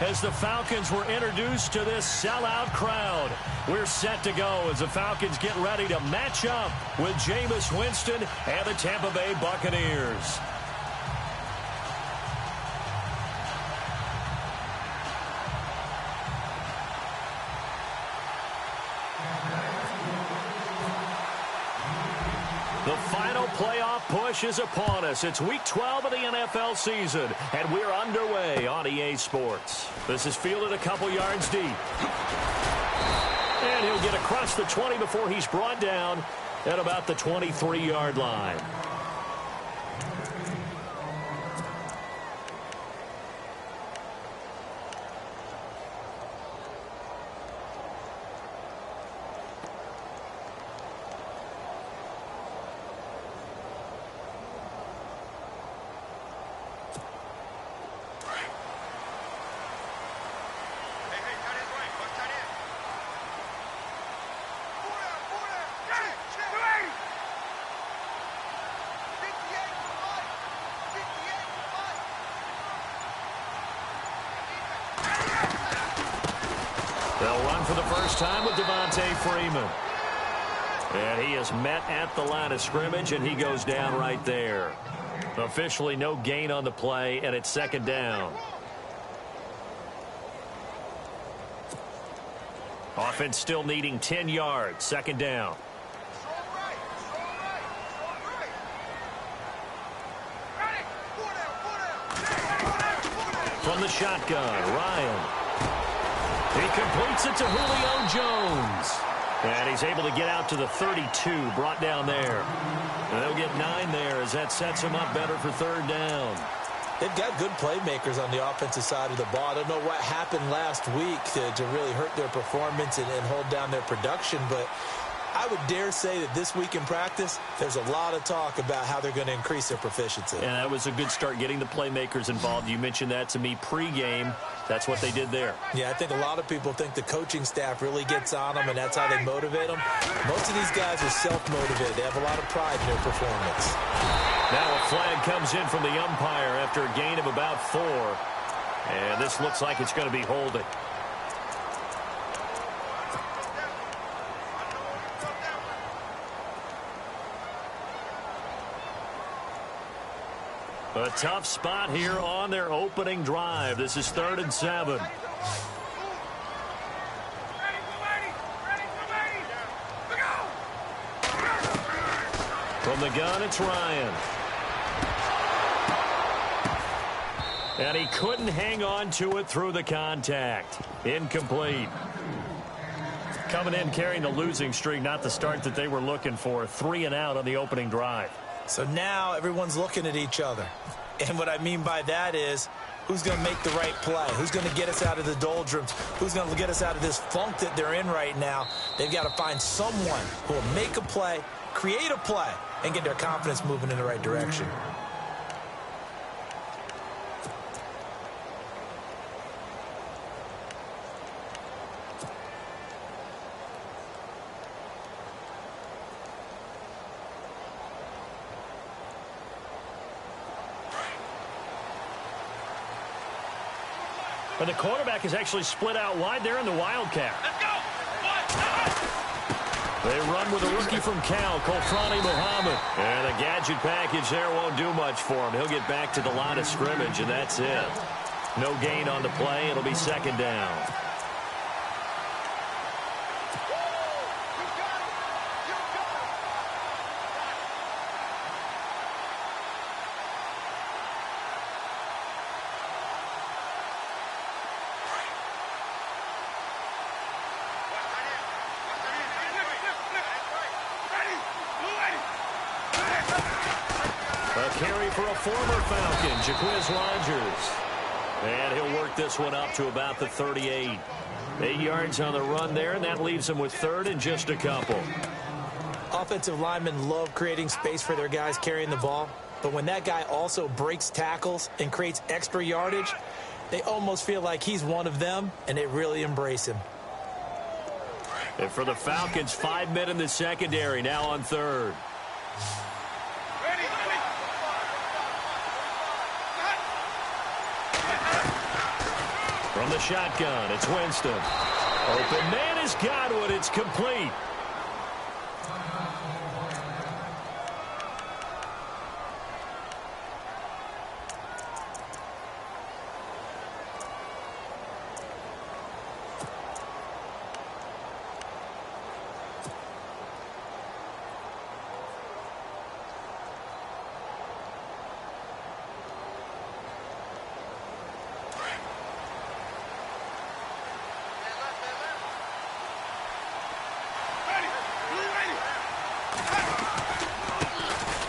as the Falcons were introduced to this sellout crowd. We're set to go as the Falcons get ready to match up with Jameis Winston and the Tampa Bay Buccaneers. The final playoff push is upon us. It's Week 12 of the NFL season, and we're underway on EA Sports. This is fielded a couple yards deep. And he'll get across the 20 before he's brought down at about the 23-yard line. They'll run for the first time with Devontae Freeman. And he is met at the line of scrimmage, and he goes down right there. Officially no gain on the play, and it's second down. Offense still needing 10 yards. Second down. From the shotgun, Ryan. He completes it to Julio Jones. And he's able to get out to the 32, brought down there. And they'll get 9 there as that sets him up better for third down. They've got good playmakers on the offensive side of the ball. I don't know what happened last week to really hurt their performance and hold down their production, but I would dare say that this week in practice, there's a lot of talk about how they're going to increase their proficiency. And that was a good start getting the playmakers involved. You mentioned that to me pregame. That's what they did there. Yeah, I think a lot of people think the coaching staff really gets on them, and that's how they motivate them. Most of these guys are self-motivated. They have a lot of pride in their performance. Now a flag comes in from the umpire after a gain of about 4. And this looks like it's going to be holding. A tough spot here on their opening drive. This is 3rd and 7. From the gun, it's Ryan. And he couldn't hang on to it through the contact. Incomplete. Coming in carrying the losing streak, not the start that they were looking for. 3 and out on the opening drive. So now everyone's looking at each other. And what I mean by that is, who's going to make the right play? Who's going to get us out of the doldrums? Who's going to get us out of this funk that they're in right now? They've got to find someone who will make a play, create a play, and get their confidence moving in the right direction. But the quarterback is actually split out wide there in the Wildcat. Let's go! They run with a rookie from Cal, Kolfrani Muhammad. And a gadget package there won't do much for him. He'll get back to the line of scrimmage, and that's it. No gain on the play. It'll be second down. For a former Falcon, Jaquiz Rogers. And he'll work this one up to about the 38. 8 yards on the run there, and that leaves him with 3rd and just a couple. Offensive linemen love creating space for their guys carrying the ball, but when that guy also breaks tackles and creates extra yardage, they almost feel like he's one of them, and they really embrace him. And for the Falcons, 5 men in the secondary, now on 3rd. From the shotgun, it's Winston. Open man has got one. It's complete.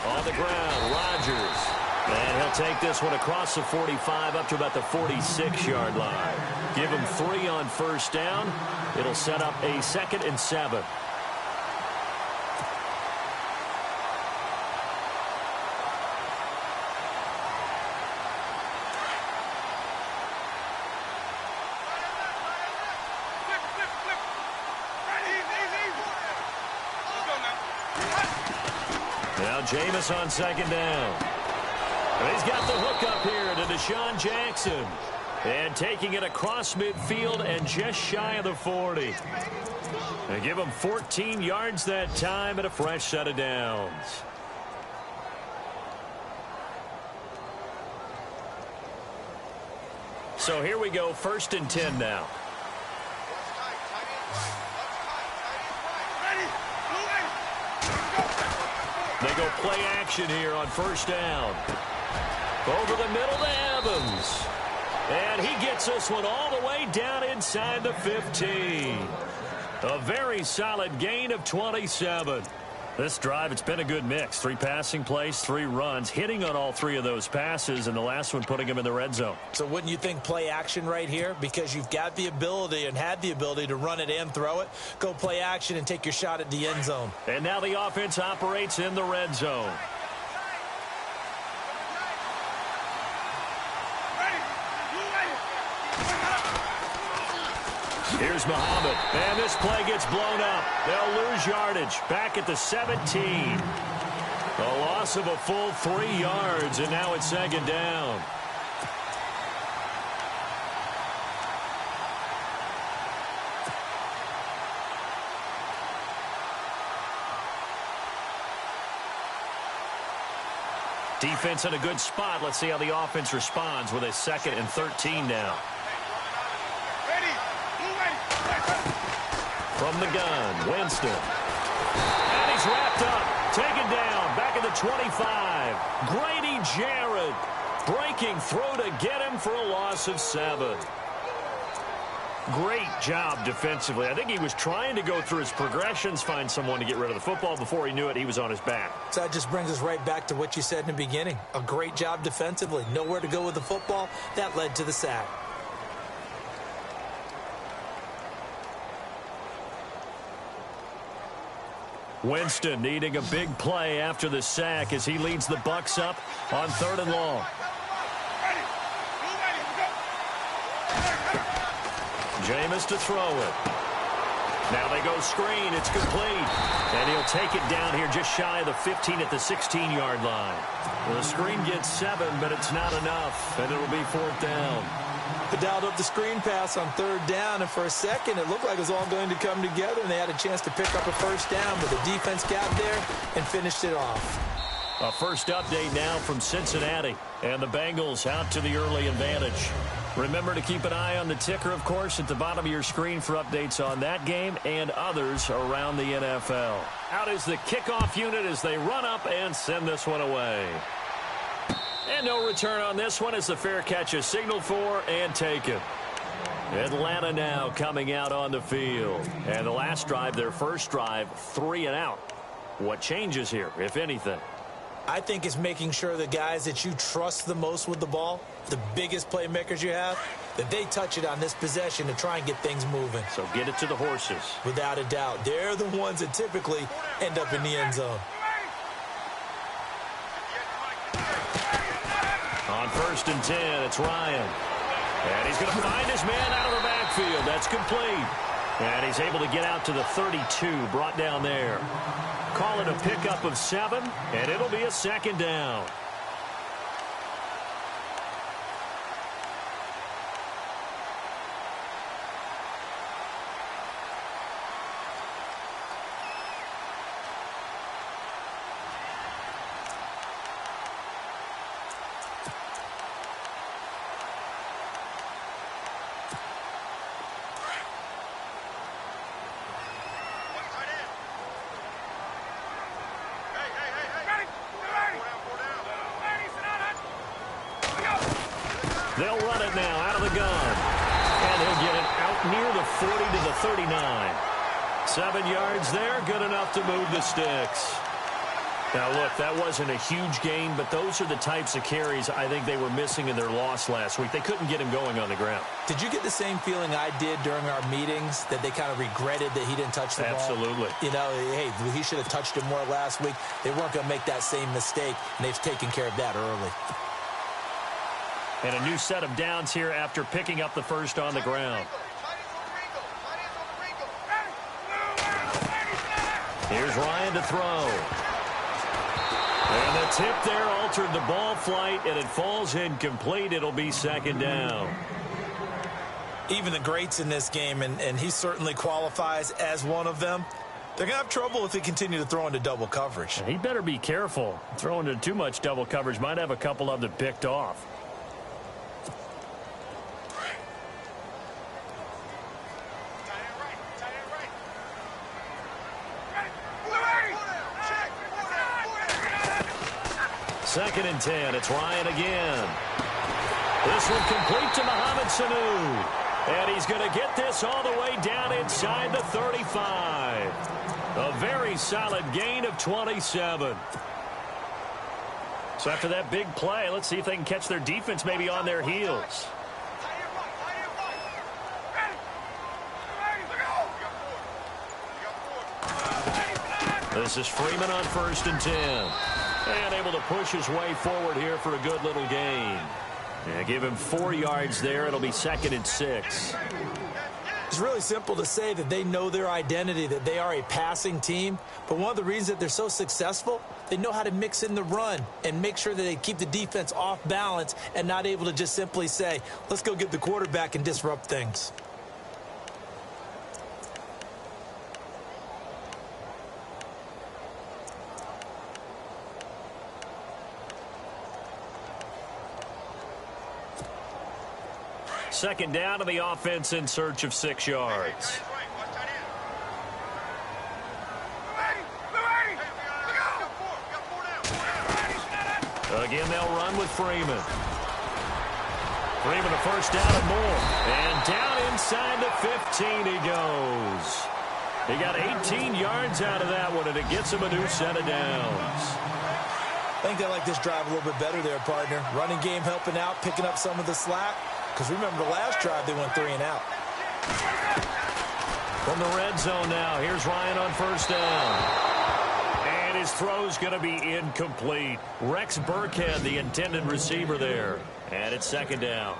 On the ground, Rodgers. And he'll take this one across the 45 up to about the 46-yard line. Give him 3 on first down. It'll set up a 2nd and 7. Now Jameis on 2nd down. And he's got the hook up here to Deshaun Jackson. And taking it across midfield and just shy of the 40. They give him 14 yards that time and a fresh set of downs. So here we go, 1st and 10 now. They go play action here on first down. Over the middle to Evans. And he gets this one all the way down inside the 15. A very solid gain of 27. This drive, it's been a good mix. 3 passing plays, 3 runs, hitting on all 3 of those passes, and the last one putting him in the red zone. So wouldn't you think play action right here? Because you've got the ability and had the ability to run it and throw it. Go play action and take your shot at the end zone. And now the offense operates in the red zone. Here's Muhammad, and this play gets blown up. They'll lose yardage back at the 17. A loss of a full 3 yards, and now it's 2nd down. Defense in a good spot. Let's see how the offense responds with a 2nd and 13 now. From the gun, Winston. And he's wrapped up, taken down, back at the 25. Grady Jarrett breaking through to get him for a loss of 7. Great job defensively. I think he was trying to go through his progressions, find someone to get rid of the football. Before he knew it, he was on his back. So that just brings us right back to what you said in the beginning. A great job defensively. Nowhere to go with the football. That led to the sack. Winston needing a big play after the sack as he leads the Bucs up on 3rd and long. Jameis to throw it. Now they go screen. It's complete. And he'll take it down here just shy of the 15 at the 16-yard line. Well, the screen gets 7, but it's not enough, and it'll be 4th down. Dialed up the screen pass on 3rd down, and for a second it looked like it was all going to come together, and they had a chance to pick up a first down, but the defense got there and finished it off. A first update now from Cincinnati, and the Bengals out to the early advantage. Remember to keep an eye on the ticker, of course, at the bottom of your screen for updates on that game and others around the NFL. Out is the kickoff unit as they run up and send this one away. And no return on this one as the fair catch is signaled for and taken. Atlanta now coming out on the field. And the last drive, their first drive, 3 and out. What changes here, if anything? I think it's making sure the guys that you trust the most with the ball, the biggest playmakers you have, that they touch it on this possession to try and get things moving. So get it to the horses. Without a doubt. They're the ones that typically end up in the end zone. On 1st and 10, it's Ryan. And he's going to find his man out of the backfield. That's complete. And he's able to get out to the 32, brought down there. Call it a pickup of 7, and it'll be a 2nd down. near the 40 to the 39. 7 yards there, good enough to move the sticks. Now, look, that wasn't a huge gain, but those are the types of carries I think they were missing in their loss last week. They couldn't get him going on the ground. Did you get the same feeling I did during our meetings, that they kind of regretted that he didn't touch the ball? Absolutely. You know, hey, he should have touched it more last week. They weren't going to make that same mistake, and they've taken care of that early. And a new set of downs here after picking up the first on the ground. Here's Ryan to throw. And the tip there altered the ball flight, and it falls incomplete. It'll be second down. Even the greats in this game, and he certainly qualifies as one of them, they're going to have trouble if they continue to throw into double coverage. And he better be careful. Throwing into too much double coverage might have a couple of them picked off. Second and 10. It's Ryan again. This one complete to Mohamed Sanu. And he's going to get this all the way down inside the 35. A very solid gain of 27. So after that big play, let's see if they can catch their defense maybe on their heels. This is Freeman on 1st and 10. And able to push his way forward here for a good little gain. Yeah, give him 4 yards there. It'll be 2nd and 6. It's really simple to say that they know their identity, that they are a passing team. But one of the reasons that they're so successful, they know how to mix in the run and make sure that they keep the defense off balance and not able to just simply say, let's go get the quarterback and disrupt things. Second down to the offense in search of 6 yards. Again, they'll run with Freeman. Freeman a first down and more. And down inside the 15 he goes. He got 18 yards out of that one, and it gets him a new set of downs. I think they like this drive a little bit better there, partner. Running game helping out, picking up some of the slack. Because remember, the last drive, they went 3 and out. From the red zone now, here's Ryan on 1st down. And his throw's going to be incomplete. Rex Burkhead, the intended receiver there. And it's 2nd down.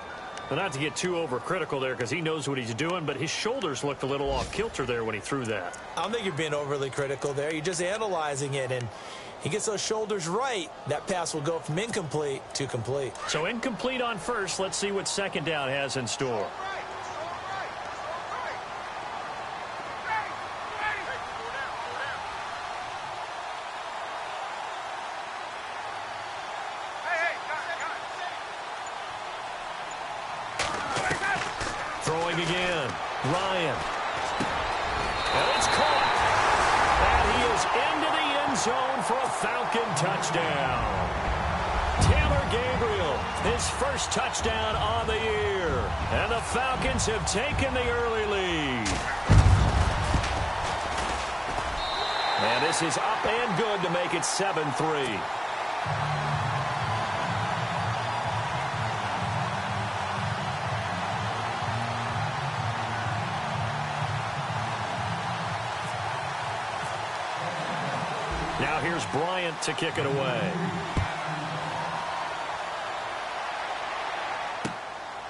Well, not to get too overcritical there because he knows what he's doing, but his shoulders looked a little off kilter there when he threw that. I don't think you're being overly critical there. You're just analyzing it, and he gets those shoulders right, that pass will go from incomplete to complete. So incomplete on first. Let's see what 2nd down has in store. Throwing again. Ryan. And it's caught. And he is into the end zone for a Falcon touchdown. Taylor Gabriel, his first touchdown on the year. And the Falcons have taken the early lead. And this is up and good to make it 7-3. Now here's Bryant to kick it away.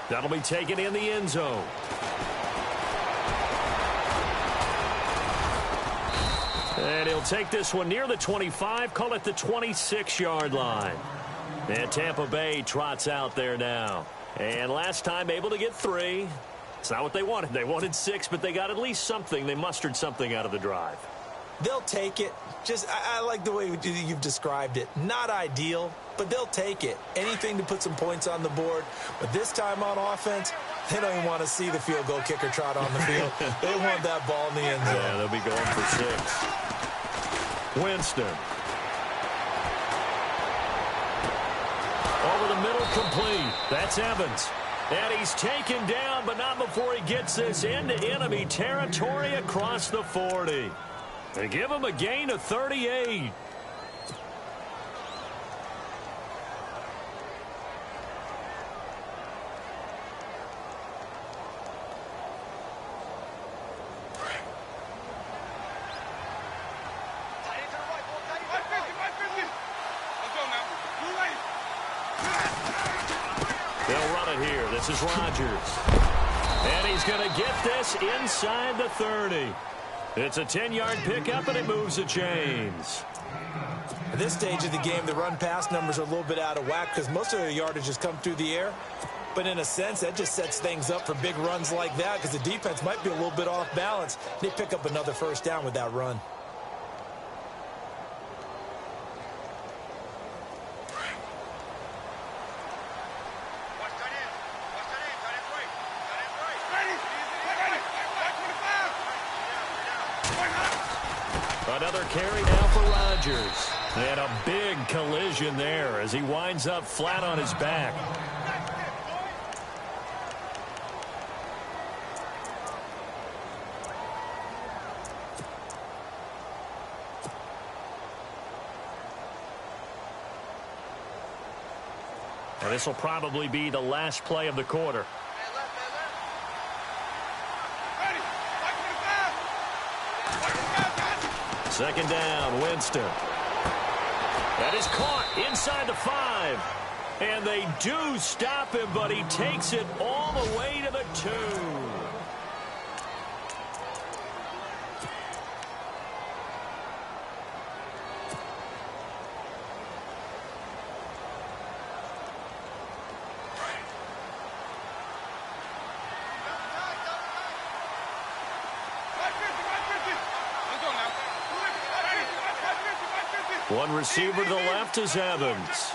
That'll be taken in the end zone. And he'll take this one near the 25, call it the 26-yard line. And Tampa Bay trots out there now. And last time able to get 3. It's not what they wanted. They wanted 6, but they got at least something. They mustered something out of the drive. They'll take it. Just, I like the way you've described it. Not ideal, but they'll take it. Anything to put some points on the board. But this time on offense, they don't even want to see the field goal kicker trot on the field. They want that ball in the end zone. Yeah, they'll be going for 6. Winston. Over the middle, complete. That's Evans. And he's taken down, but not before he gets this into enemy territory across the 40. They give him a gain of 38. They'll run it here. This is Rodgers. And he's going to get this inside the 30. It's a 10-yard pickup, and it moves the chains. At this stage of the game, the run-pass numbers are a little bit out of whack because most of their yardage has come through the air. But in a sense, that just sets things up for big runs like that because the defense might be a little bit off balance. They pick up another first down with that run. Another carry now for Rodgers. And a big collision there as he winds up flat on his back. And this will probably be the last play of the quarter. Second down, Winston. That is caught inside the 5. And they do stop him, but he takes it all the way to the 2. One receiver to the left is Evans.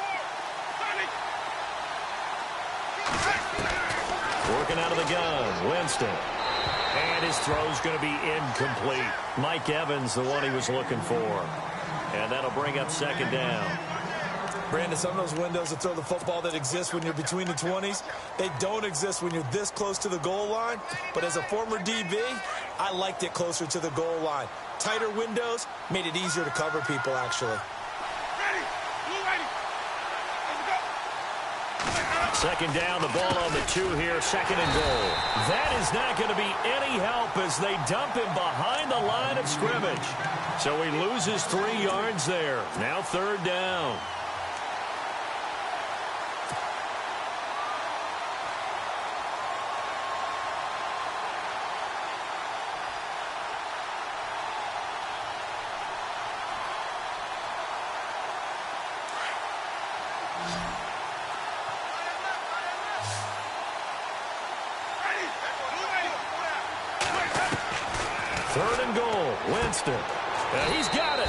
Working out of the gun, Winston. And his throw's going to be incomplete. Mike Evans, the one he was looking for. And that'll bring up second down. Brandon, some of those windows to throw the football that exist when you're between the 20s, they don't exist when you're this close to the goal line. But as a former DB, I liked it closer to the goal line. Tighter windows made it easier to cover people, actually. Second down, the ball on the 2 here, second and goal. That is not going to be any help as they dump him behind the line of scrimmage. So he loses 3 yards there. Now third down. Third and goal, Winston. And he's got it.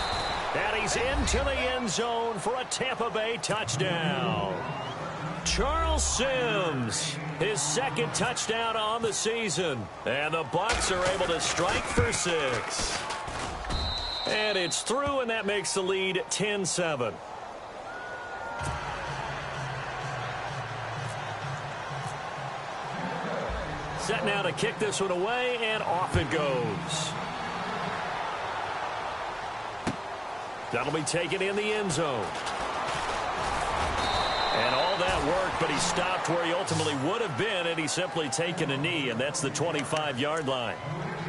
And he's into the end zone for a Tampa Bay touchdown. Charles Sims, his second touchdown on the season. And the Bucs are able to strike for 6. And it's through, and that makes the lead 10-7. Set now to kick this one away, and off it goes. That'll be taken in the end zone. And all that work, but he stopped where he ultimately would have been, and he's simply taken a knee, and that's the 25-yard line.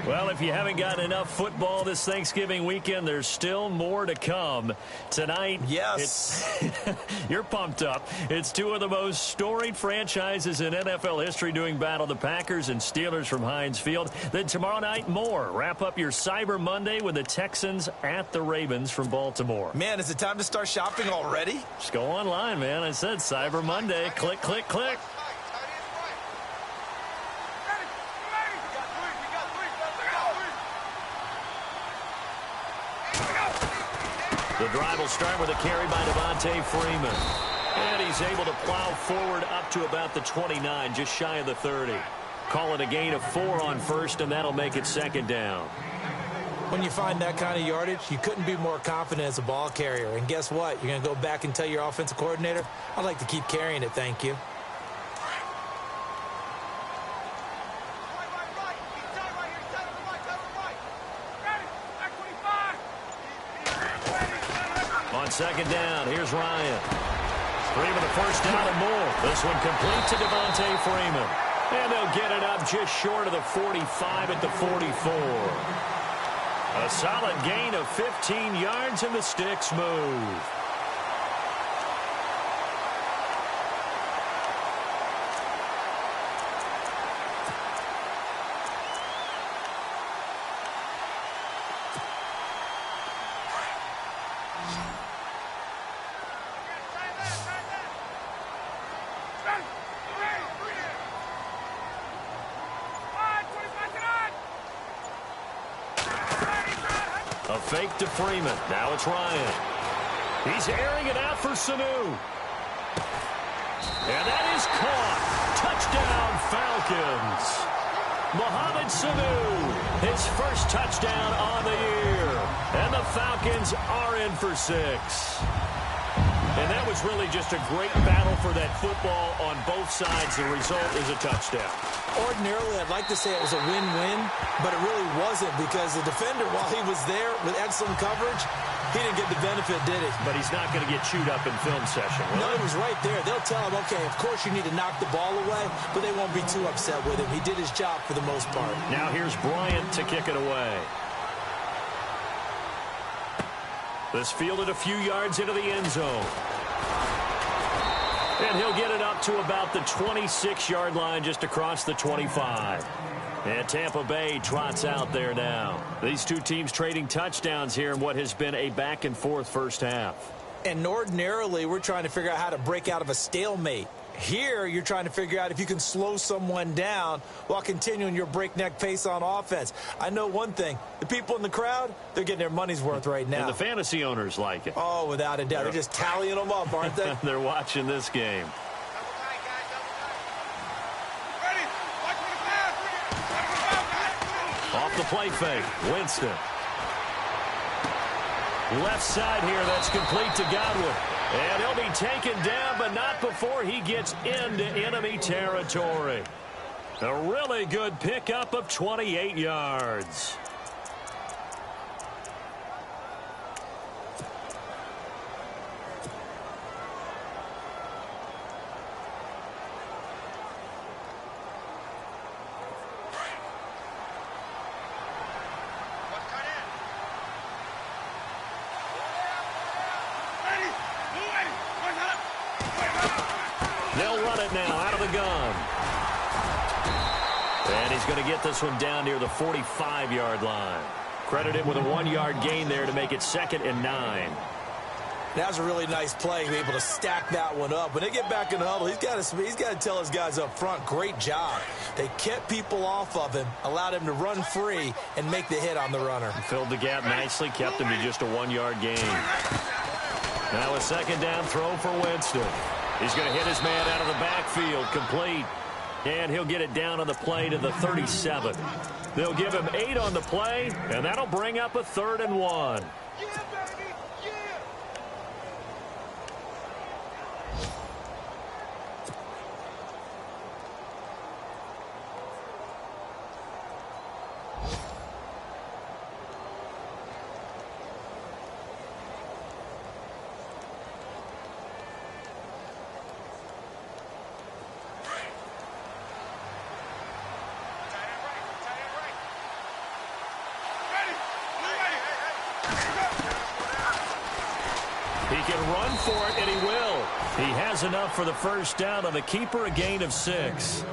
Well, if you haven't gotten enough football this Thanksgiving weekend, there's still more to come. Tonight, yes, you're pumped up. It's 2 of the most storied franchises in NFL history doing battle, the Packers and Steelers from Heinz Field. Then tomorrow night, more. Wrap up your Cyber Monday with the Texans at the Ravens from Baltimore. Man, is it time to start shopping already? Just go online, man. I said Cyber Monday. Click, click, click. The drive will start with a carry by Devontae Freeman. And he's able to plow forward up to about the 29, just shy of the 30. Call it a gain of 4 on first, and that'll make it second down. When you find that kind of yardage, you couldn't be more confident as a ball carrier. And guess what? You're going to go back and tell your offensive coordinator, I'd like to keep carrying it, thank you. On second down, here's Ryan. Freeman the first down and more. This one complete to Devontae Freeman. And they'll get it up just short of the 45 at the 44. A solid gain of 15 yards, and the sticks move. A fake to Freeman. Now it's Ryan. He's airing it out for Sanu. And that is caught. Touchdown, Falcons. Mohamed Sanu, his first touchdown on the year. And the Falcons are in for 6. And that was really just a great battle for that football on both sides. The result is a touchdown. Ordinarily, I'd like to say it was a win-win, but it really wasn't because the defender, while he was there with excellent coverage, he didn't get the benefit, did he? But he's not going to get chewed up in film session, will No, he was right there. They'll tell him, okay, of course you need to knock the ball away, but they won't be too upset with him. He did his job for the most part. Now here's Bryant to kick it away. This fielded a few yards into the end zone. And he'll get it up to about the 26-yard line just across the 25. And Tampa Bay trots out there now. These two teams trading touchdowns here in what has been a back-and-forth first half. And ordinarily, we're trying to figure out how to break out of a stalemate. Here, you're trying to figure out if you can slow someone down while continuing your breakneck pace on offense. I know one thing. The people in the crowd, they're getting their money's worth right now. And the fantasy owners like it. Oh, without a doubt. They're just tallying them up, aren't they? They're watching this game. Off the play fake, Winston. Left side here, that's complete to Godwin. And he'll be taken down, but not before he gets into enemy territory. A really good pickup of 28 yards. They'll run it now out of the gun. And he's going to get this one down near the 45-yard line. Credited with a 1-yard gain there to make it 2nd and 9. That was a really nice play to be able to stack that one up. When they get back in the huddle, he's got to tell his guys up front, great job. They kept people off of him, allowed him to run free, and make the hit on the runner. Filled the gap nicely, kept him to just a 1-yard gain. Now a 2nd down throw for Winston. He's going to hit his man out of the backfield, complete. And he'll get it down on the play to the 37. They'll give him 8 on the play, and that'll bring up a 3rd and 1. He can run for it, and he will. He has enough for the first down on the keeper, a gain of 6.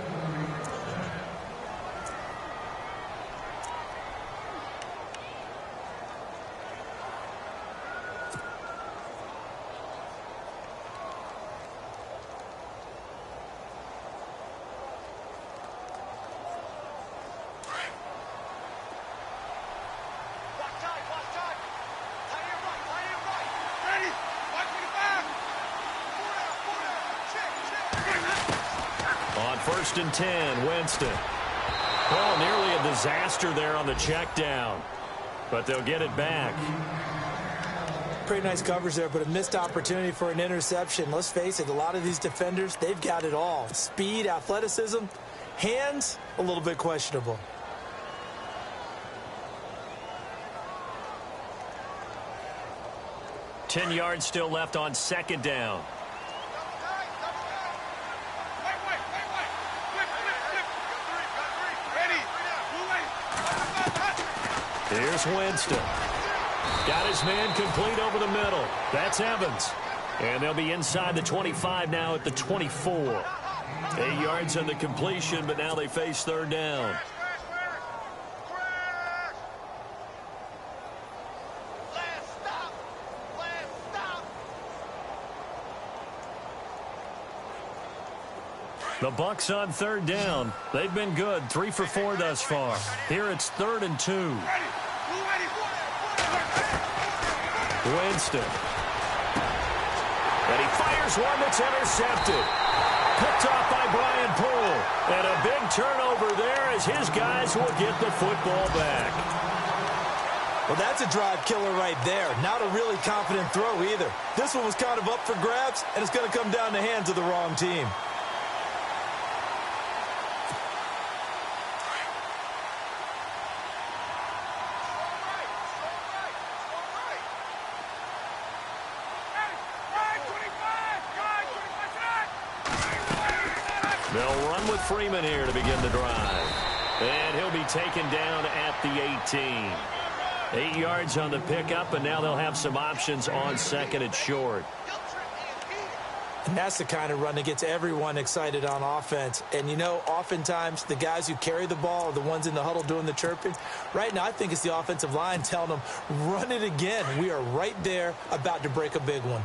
On 1st and 10, Winston. Oh, nearly a disaster there on the check down. But they'll get it back. Pretty nice coverage there, but a missed opportunity for an interception. Let's face it, a lot of these defenders, they've got it all. Speed, athleticism, hands, a little bit questionable. 10 yards still left on second down. Here's Winston. Got his man complete over the middle. That's Evans. And they'll be inside the 25 now at the 24. 8 yards on the completion, but now they face third down. The Bucs on third down. They've been good, 3 for 4 thus far. Here it's 3rd and 2. Winston. And he fires one that's intercepted. Picked off by Brian Poole. And a big turnover there as his guys will get the football back. Well, that's a drive killer right there. Not a really confident throw either. This one was kind of up for grabs, and it's going to come down the hands of the wrong team. They'll run with Freeman here to begin the drive. And he'll be taken down at the 18. 8 yards on the pickup, and now they'll have some options on second and short. And that's the kind of run that gets everyone excited on offense. And, you know, oftentimes the guys who carry the ball are the ones in the huddle doing the chirping. Right now, I think it's the offensive line telling them, run it again. We are right there about to break a big one.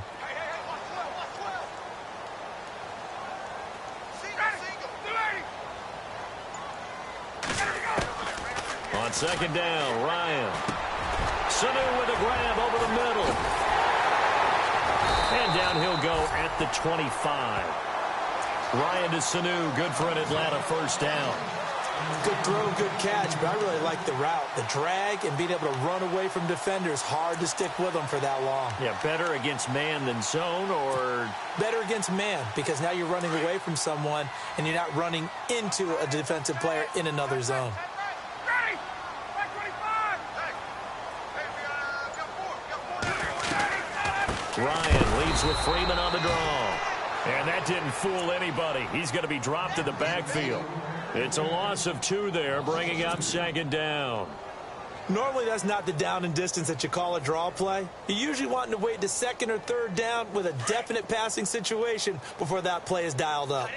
On second down, Ryan. Sanu with a grab over the middle. And down he'll go at the 25. Ryan to Sanu, good for an Atlanta first down. Good throw, good catch, but I really like the route. The drag and being able to run away from defenders, hard to stick with them for that long. Yeah, better against man than zone, or? Better against man, because now you're running away from someone and you're not running into a defensive player in another zone. Ryan leads with Freeman on the draw. And that didn't fool anybody. He's going to be dropped in the backfield. It's a loss of 2 there, bringing up second down. Normally, that's not the down and distance that you call a draw play. You're usually wanting to wait to second or third down with a definite passing situation before that play is dialed up.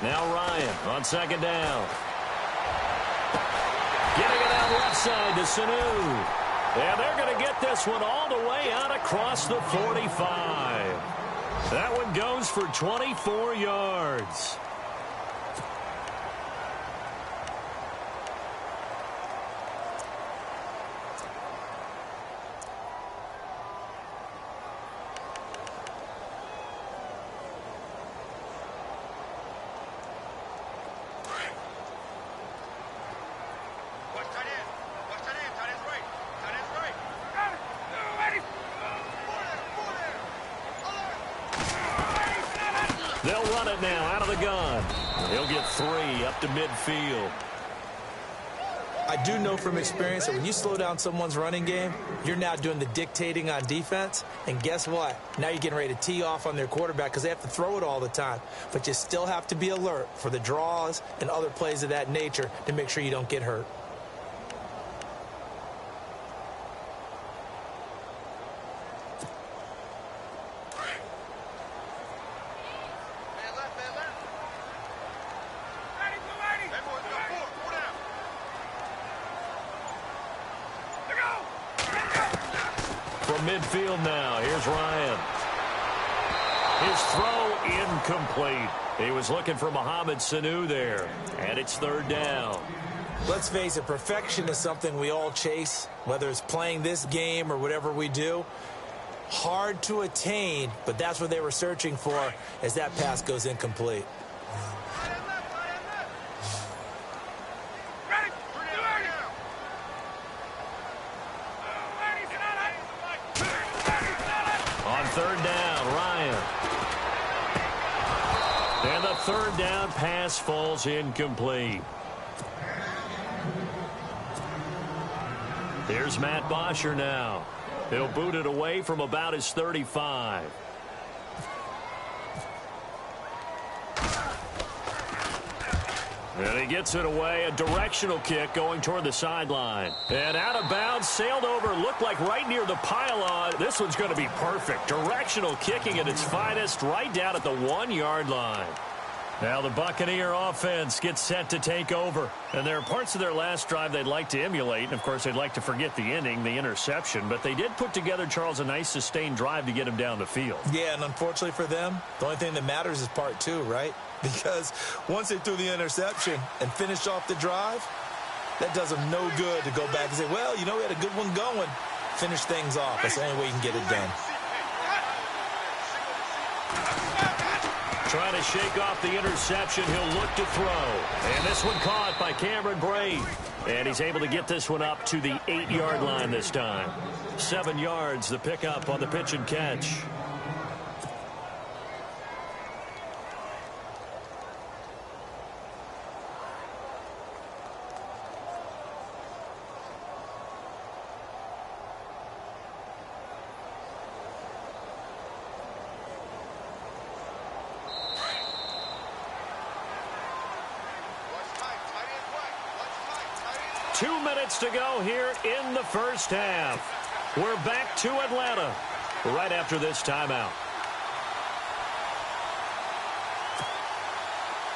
Now Ryan on second down. Getting it out left side to Sanu. And they're going to get this one all the way out across the 45. That one goes for 24 yards. They'll run it now out of the gun. He'll get 3 up to midfield. I do know from experience that when you slow down someone's running game, you're now doing the dictating on defense. And guess what? Now you're getting ready to tee off on their quarterback because they have to throw it all the time. But you still have to be alert for the draws and other plays of that nature to make sure you don't get hurt. Midfield now. Here's Ryan. His throw incomplete. He was looking for Mohamed Sanu there. And it's third down. Let's face it, perfection is something we all chase, whether it's playing this game or whatever we do. Hard to attain, but that's what they were searching for as that pass goes incomplete. third down pass falls incomplete. Here's Matt Bosher now. He'll boot it away from about his 35. And he gets it away, a directional kick going toward the sideline. And out of bounds, sailed over, looked like right near the pylon. This one's going to be perfect. Directional kicking at its finest, right down at the 1-yard line. Now the Buccaneer offense gets set to take over. And there are parts of their last drive they'd like to emulate. And, of course, they'd like to forget the inning, the interception. But they did put together, Charles, a nice sustained drive to get him down the field. Yeah, and unfortunately for them, the only thing that matters is part 2, right? Because once they threw the interception and finished off the drive, that does them no good to go back and say, well, you know, we had a good one going. Finish things off. That's the only way you can get it done. Trying to shake off the interception. He'll look to throw. And this one caught by Cameron Brate. And he's able to get this one up to the 8-yard line this time. 7 yards, the pickup on the pitch and catch. To go here in the first half. We're back to Atlanta right after this timeout.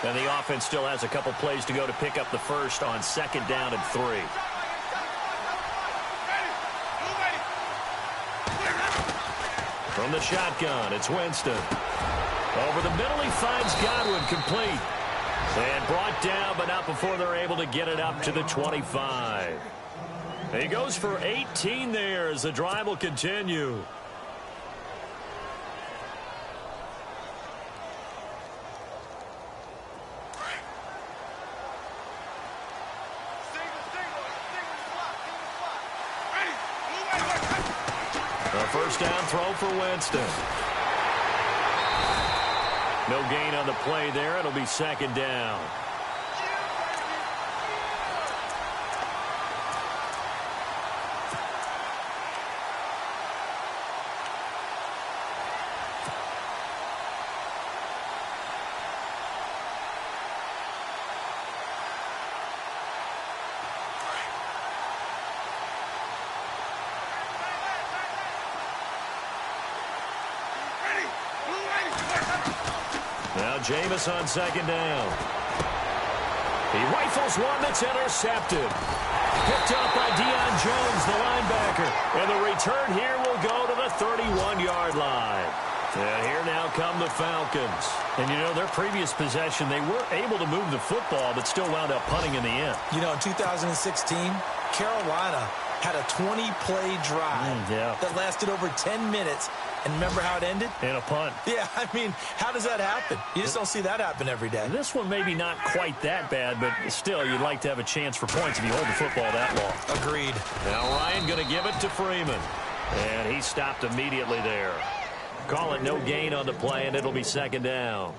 And the offense still has a couple plays to go to pick up the first on 2nd down and 3. From the shotgun, it's Winston. Over the middle, he finds Godwin, complete. And brought down, but not before they're able to get it up to the 25. He goes for 18 there as the drive will continue. A first down throw for Winston. No gain on the play there. It'll be 2nd down. Jameis on 2nd down. He rifles one that's intercepted. Picked up by Deion Jones, the linebacker. And the return here will go to the 31-yard line. And here now come the Falcons. And, you know, their previous possession, they were able to move the football, but still wound up punting in the end. You know, in 2016, Carolina had a 20-play drive that lasted over 10 minutes. And remember how it ended? In a punt. Yeah, I mean, how does that happen? You just don't see that happen every day. This one maybe not quite that bad, but still, you'd like to have a chance for points if you hold the football that long. Agreed. Now Ryan going to give it to Freeman. And he stopped immediately there. Call it no gain on the play, and it'll be 2nd down.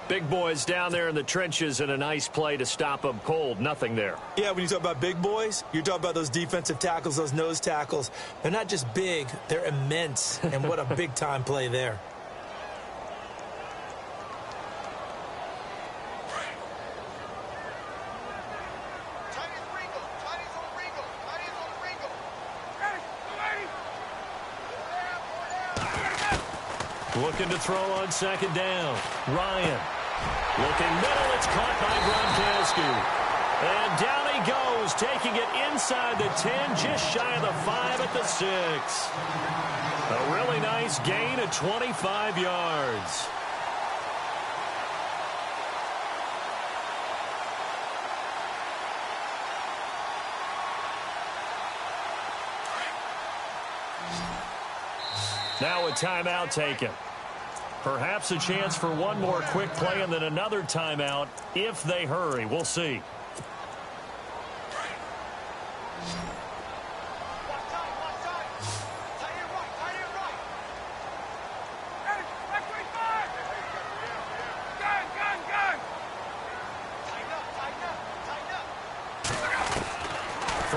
Big boys down there in the trenches, and a nice play to stop them cold. Nothing there. Yeah, when you talk about big boys, you're talking about those defensive tackles, those nose tackles. They're not just big, they're immense. And what a big-time play there. Looking to throw on 2nd down. Ryan. Looking middle, it's caught by Gronkowski. And down he goes, taking it inside the 10, just shy of the 5 at the 6. A really nice gain of 25 yards. Now a timeout taken. Perhaps a chance for one more quick play and then another timeout if they hurry. We'll see.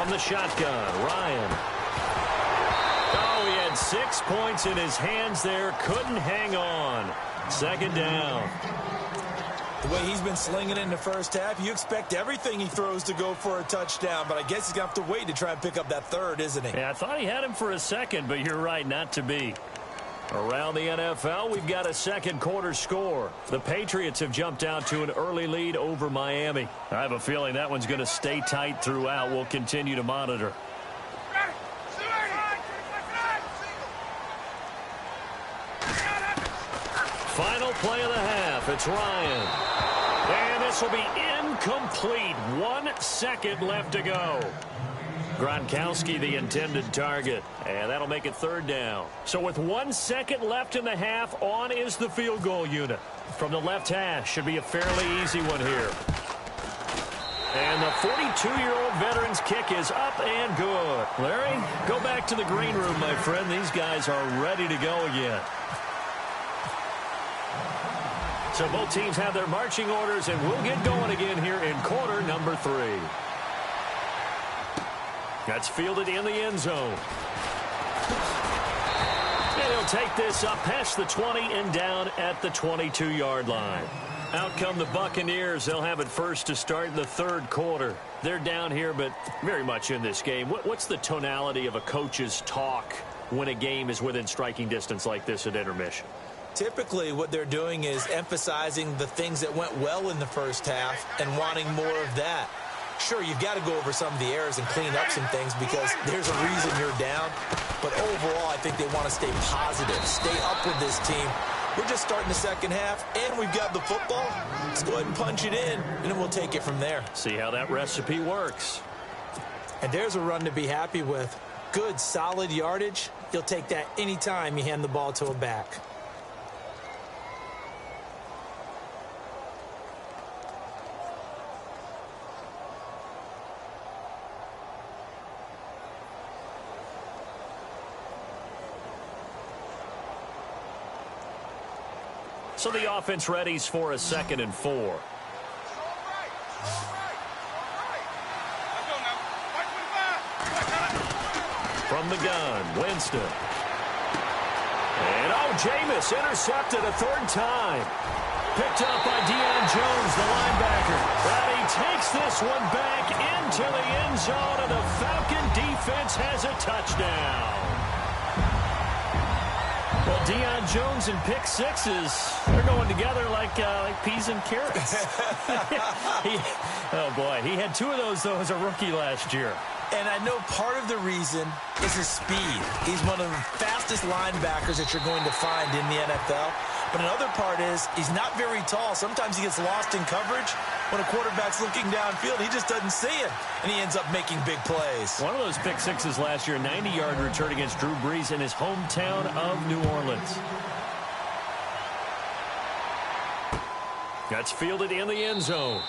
from the shotgun. Ryan. Oh, he had 6 points in his hands there. Couldn't hang on. Second down. The way he's been slinging in the first half, you expect everything he throws to go for a touchdown, but I guess he's going to have to wait to try and pick up that third, isn't he? Yeah, I thought he had him for a second, but you're right, not to be. Around the NFL, we've got a second quarter score. The Patriots have jumped out to an early lead over Miami. I have a feeling that one's going to stay tight throughout. We'll continue to monitor. Final play of the half. It's Ryan. And this will be incomplete. 1 second left to go. Gronkowski, the intended target. And that'll make it third down. So with 1 second left in the half, on is the field goal unit. From the left hash, should be a fairly easy one here. And the 42-year-old veteran's kick is up and good. Larry, go back to the green room, my friend. These guys are ready to go again. So both teams have their marching orders, and we'll get going again here in quarter number 3. That's fielded in the end zone. And he'll take this up past the 20 and down at the 22-yard line. Out come the Buccaneers. They'll have it first to start in the third quarter. They're down here, but very much in this game. What's the tonality of a coach's talk when a game is within striking distance like this at intermission? Typically, what they're doing is emphasizing the things that went well in the first half and wanting more of that. Sure, you've got to go over some of the errors and clean up some things because there's a reason you're down. But overall, I think they want to stay positive, stay up with this team. We're just starting the second half, and we've got the football. Let's go ahead and punch it in, and then we'll take it from there. See how that recipe works. And there's a run to be happy with. Good, solid yardage. You'll take that anytime you hand the ball to a back. So the offense readies for a 2nd and 4. From the gun, Winston. And Jameis intercepted a third time. Picked up by Deion Jones, the linebacker. And he takes this one back into the end zone, and the Falcon defense has a touchdown. Well, Deion Jones and pick sixes, they're going together like peas and carrots. Oh, boy. He had 2 of those, though, as a rookie last year. And I know part of the reason is his speed. He's one of the fastest linebackers that you're going to find in the NFL. But another part is he's not very tall. Sometimes he gets lost in coverage. When a quarterback's looking downfield, he just doesn't see it, and he ends up making big plays. One of those pick sixes last year, 90-yard return against Drew Brees in his hometown of New Orleans. That's fielded in the end zone.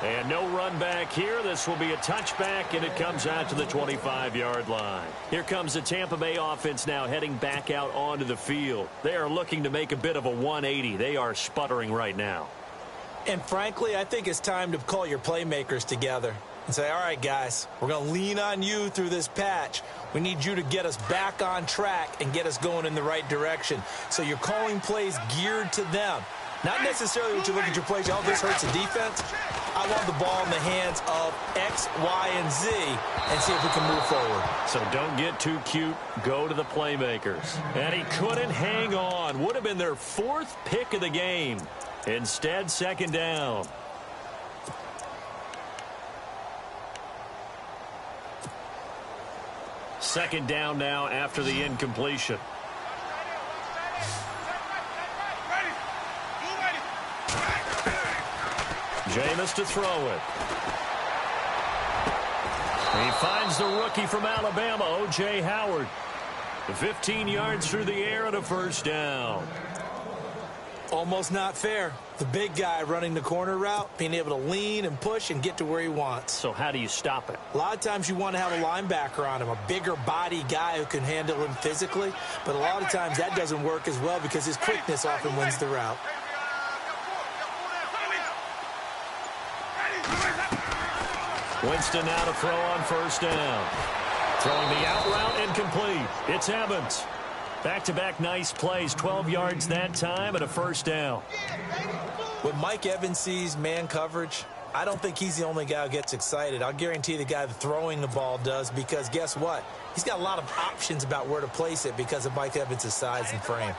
And no run back here. This will be a touchback, and it comes out to the 25-yard line. Here comes the Tampa Bay offense now heading back out onto the field. They are looking to make a bit of a 180. They are sputtering right now. And frankly, I think it's time to call your playmakers together and say, all right, guys, we're going to lean on you through this patch. We need you to get us back on track and get us going in the right direction. So you're calling plays geared to them. Not necessarily when you look at your plays, oh, this hurts the defense. I want the ball in the hands of X, Y, and Z and see if we can move forward. So don't get too cute. Go to the playmakers. And he couldn't hang on. Would have been their 4th pick of the game. Instead, 2nd down. Second down now after the incompletion. Jameis to throw it. He finds the rookie from Alabama, O.J. Howard. 15 yards through the air and a first down. Almost not fair. The big guy running the corner route, being able to lean and push and get to where he wants. So how do you stop it? A lot of times you want to have a linebacker on him, a bigger body guy who can handle him physically. But a lot of times that doesn't work as well because his quickness often wins the route. Winston now to throw on first down. Throwing the out route incomplete. It's Evans. Back-to-back nice plays. 12 yards that time and a first down. When Mike Evans sees man coverage, I don't think he's the only guy who gets excited. I'll guarantee the guy throwing the ball does, because guess what? He's got a lot of options about where to place it because of Mike Evans' size and frame.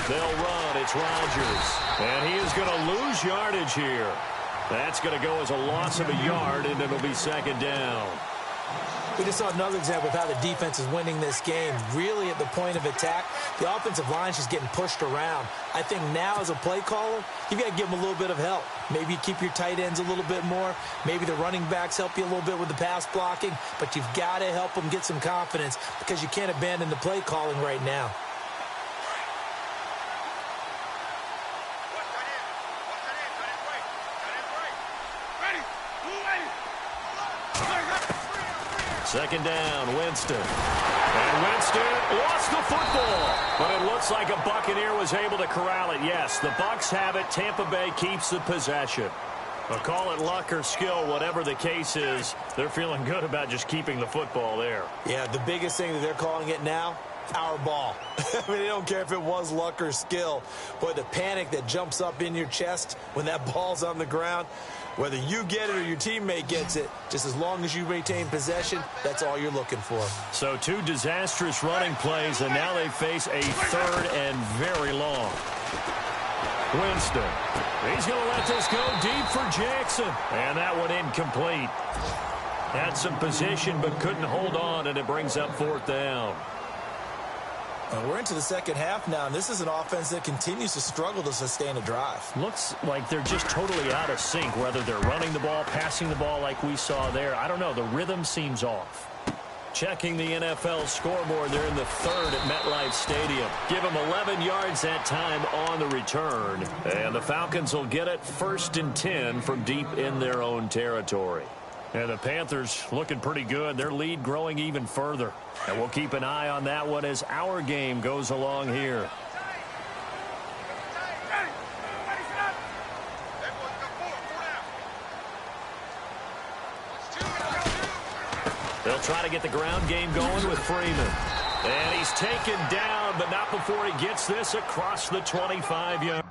They'll run. It's Rodgers. And he is going to lose yardage here. That's going to go as a loss of a yard, and it'll be second down. We just saw another example of how the defense is winning this game. Really at the point of attack, the offensive line is just getting pushed around. I think now as a play caller, you've got to give them a little bit of help. Maybe you keep your tight ends a little bit more. Maybe the running backs help you a little bit with the pass blocking. But you've got to help them get some confidence, because you can't abandon the play calling right now. Second down, Winston. And Winston lost the football. But it looks like a Buccaneer was able to corral it. Yes, the Bucs have it. Tampa Bay keeps the possession. But call it luck or skill, whatever the case is, they're feeling good about just keeping the football there. Yeah, the biggest thing that they're calling it now, our ball. I mean, they don't care if it was luck or skill. Boy, the panic that jumps up in your chest when that ball's on the ground, whether you get it or your teammate gets it, just as long as you retain possession, that's all you're looking for. So 2 disastrous running plays, and now they face a third and very long. Winston. He's going to let this go deep for Jackson. And that one incomplete. Had some position but couldn't hold on, and it brings up fourth down. We're into the second half now, and this is an offense that continues to struggle to sustain a drive. Looks like they're just totally out of sync, whether they're running the ball, passing the ball like we saw there. I don't know. The rhythm seems off. Checking the NFL scoreboard, they're in the third at MetLife Stadium. Give them 11 yards that time on the return. And the Falcons will get it 1st and 10 from deep in their own territory. And the Panthers looking pretty good. Their lead growing even further. And we'll keep an eye on that one as our game goes along here. They'll try to get the ground game going with Freeman. And he's taken down, but not before he gets this across the 25-yard.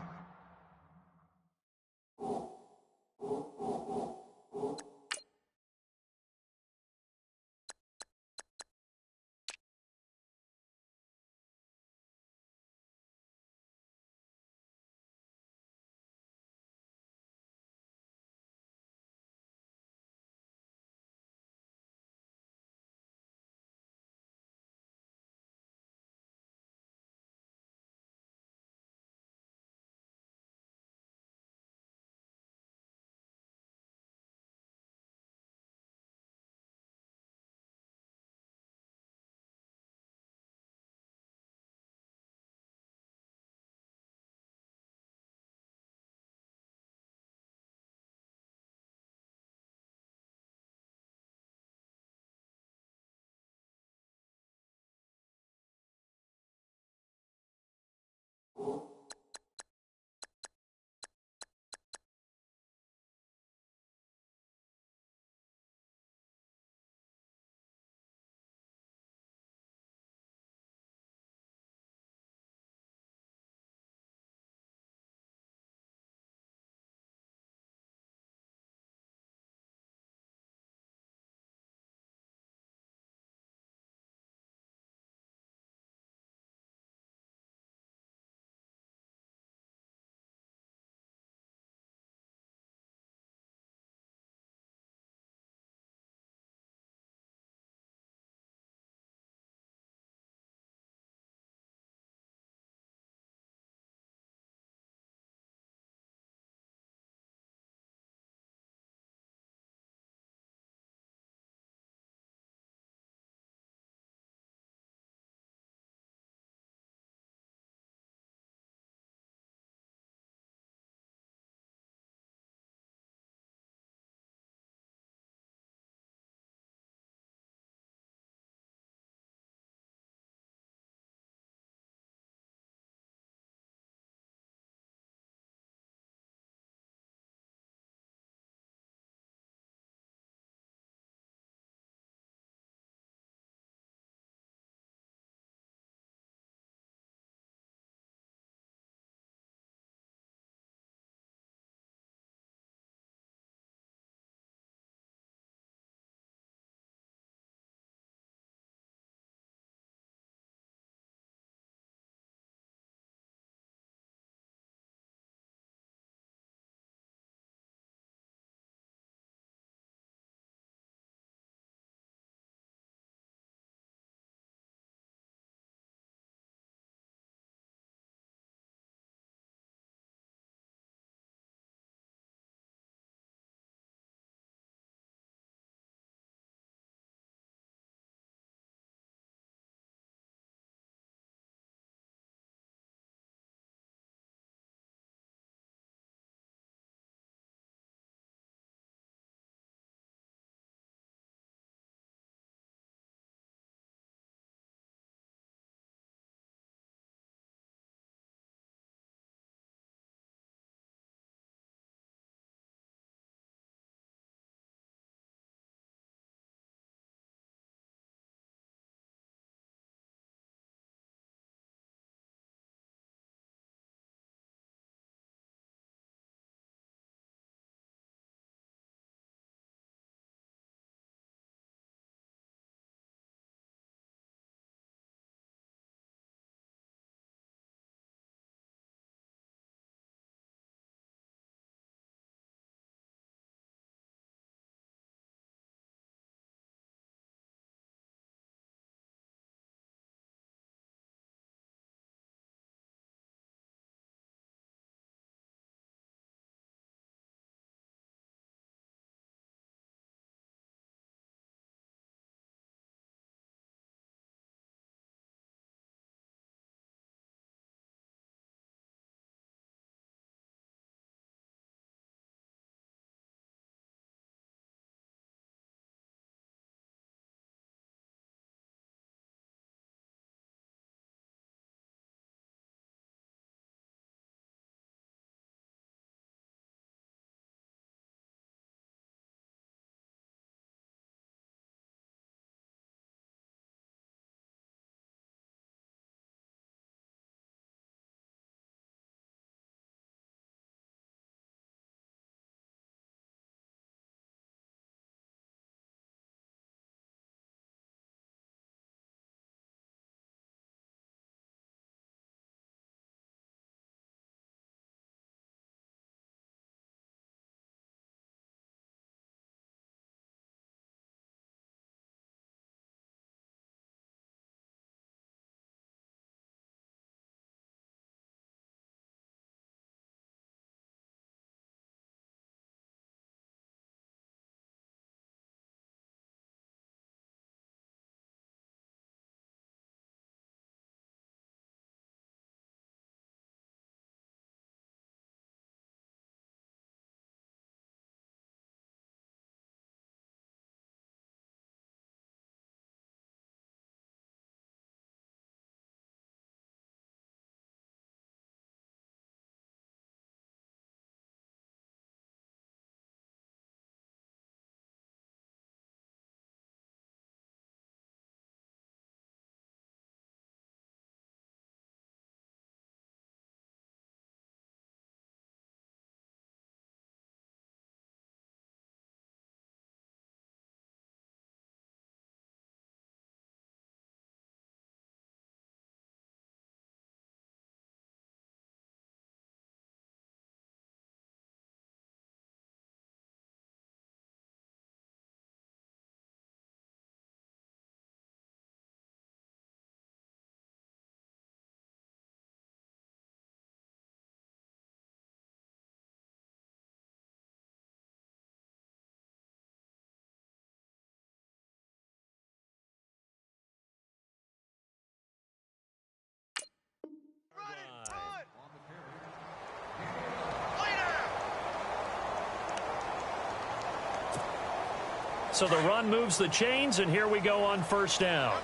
So the run moves the chains, and here we go on first down.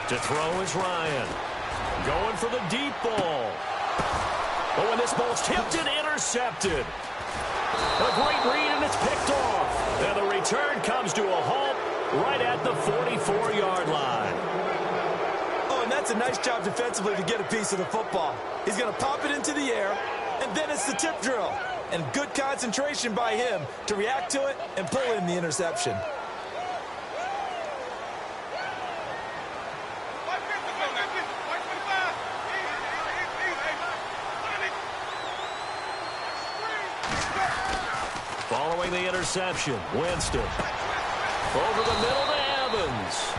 To throw is Ryan. Going for the deep ball. Oh, and this ball's tipped and intercepted. A great read, and it's picked off. And the return comes to a halt right at the 44-yard line. Oh, and that's a nice job defensively to get a piece of the football. He's going to pop it into the air, and then it's the tip drill. And good concentration by him to react to it and pull in the interception. Following the interception, Winston. Over the middle to Evans.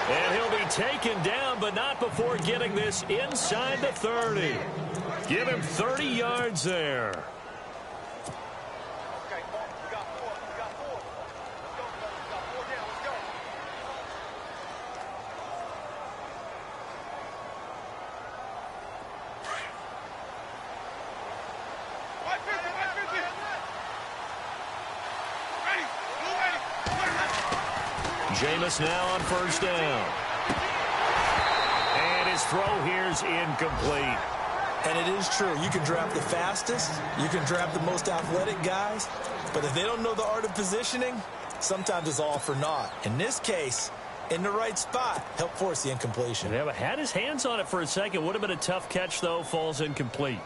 And he'll be taken down, but not before getting this inside the 30. Give him 30 yards there. Jameis now on first down. And his throw here's incomplete. And it is true. You can draft the fastest. You can draft the most athletic guys. But if they don't know the art of positioning, sometimes it's all for naught. In this case, in the right spot, help force the incompletion. Yeah, but had his hands on it for a second. Would have been a tough catch, though. Falls incomplete.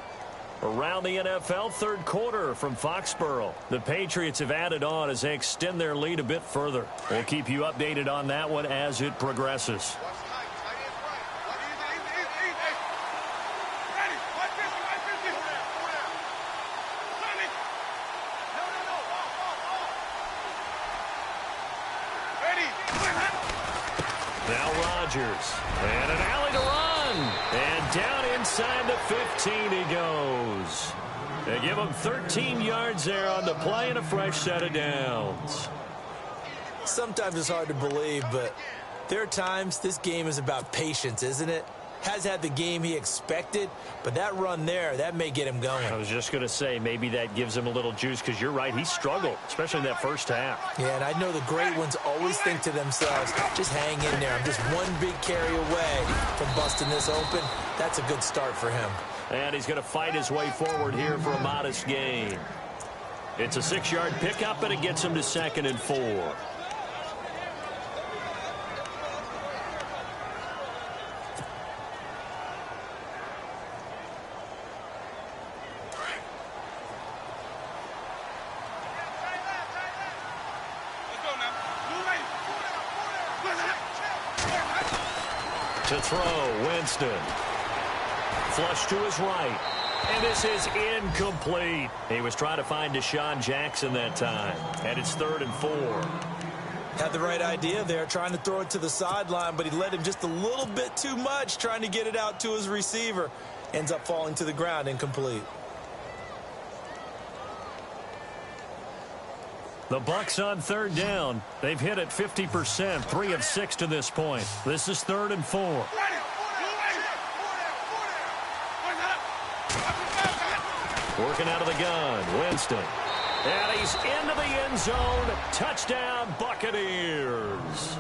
Around the NFL, third quarter from Foxborough. The Patriots have added on as they extend their lead a bit further. We'll keep you updated on that one as it progresses. Now Rodgers. And an alley to run. And down inside the 15 he goes. They give him 13 yards there on the play and a fresh set of downs. Sometimes it's hard to believe, but there are times this game is about patience, isn't it? Has had the game he expected, but that run there, that may get him going. I was just going to say, maybe that gives him a little juice, because you're right, he struggled, especially in that first half. Yeah, and I know the great ones always think to themselves, just hang in there. I'm just one big carry away from busting this open. That's a good start for him. And he's going to fight his way forward here for a modest gain. It's a 6-yard pickup, and it gets him to 2nd and 4. To throw, Winston. Flush to his right. And this is incomplete. He was trying to find Deshaun Jackson that time. And it's 3rd and 4. Had the right idea there, trying to throw it to the sideline, but he led him just a little bit too much, trying to get it out to his receiver. Ends up falling to the ground, incomplete. The Bucs on 3rd down. They've hit it 50%, 3 of 6 to this point. This is 3rd and 4. Working out of the gun, Winston. And he's into the end zone. Touchdown, Buccaneers.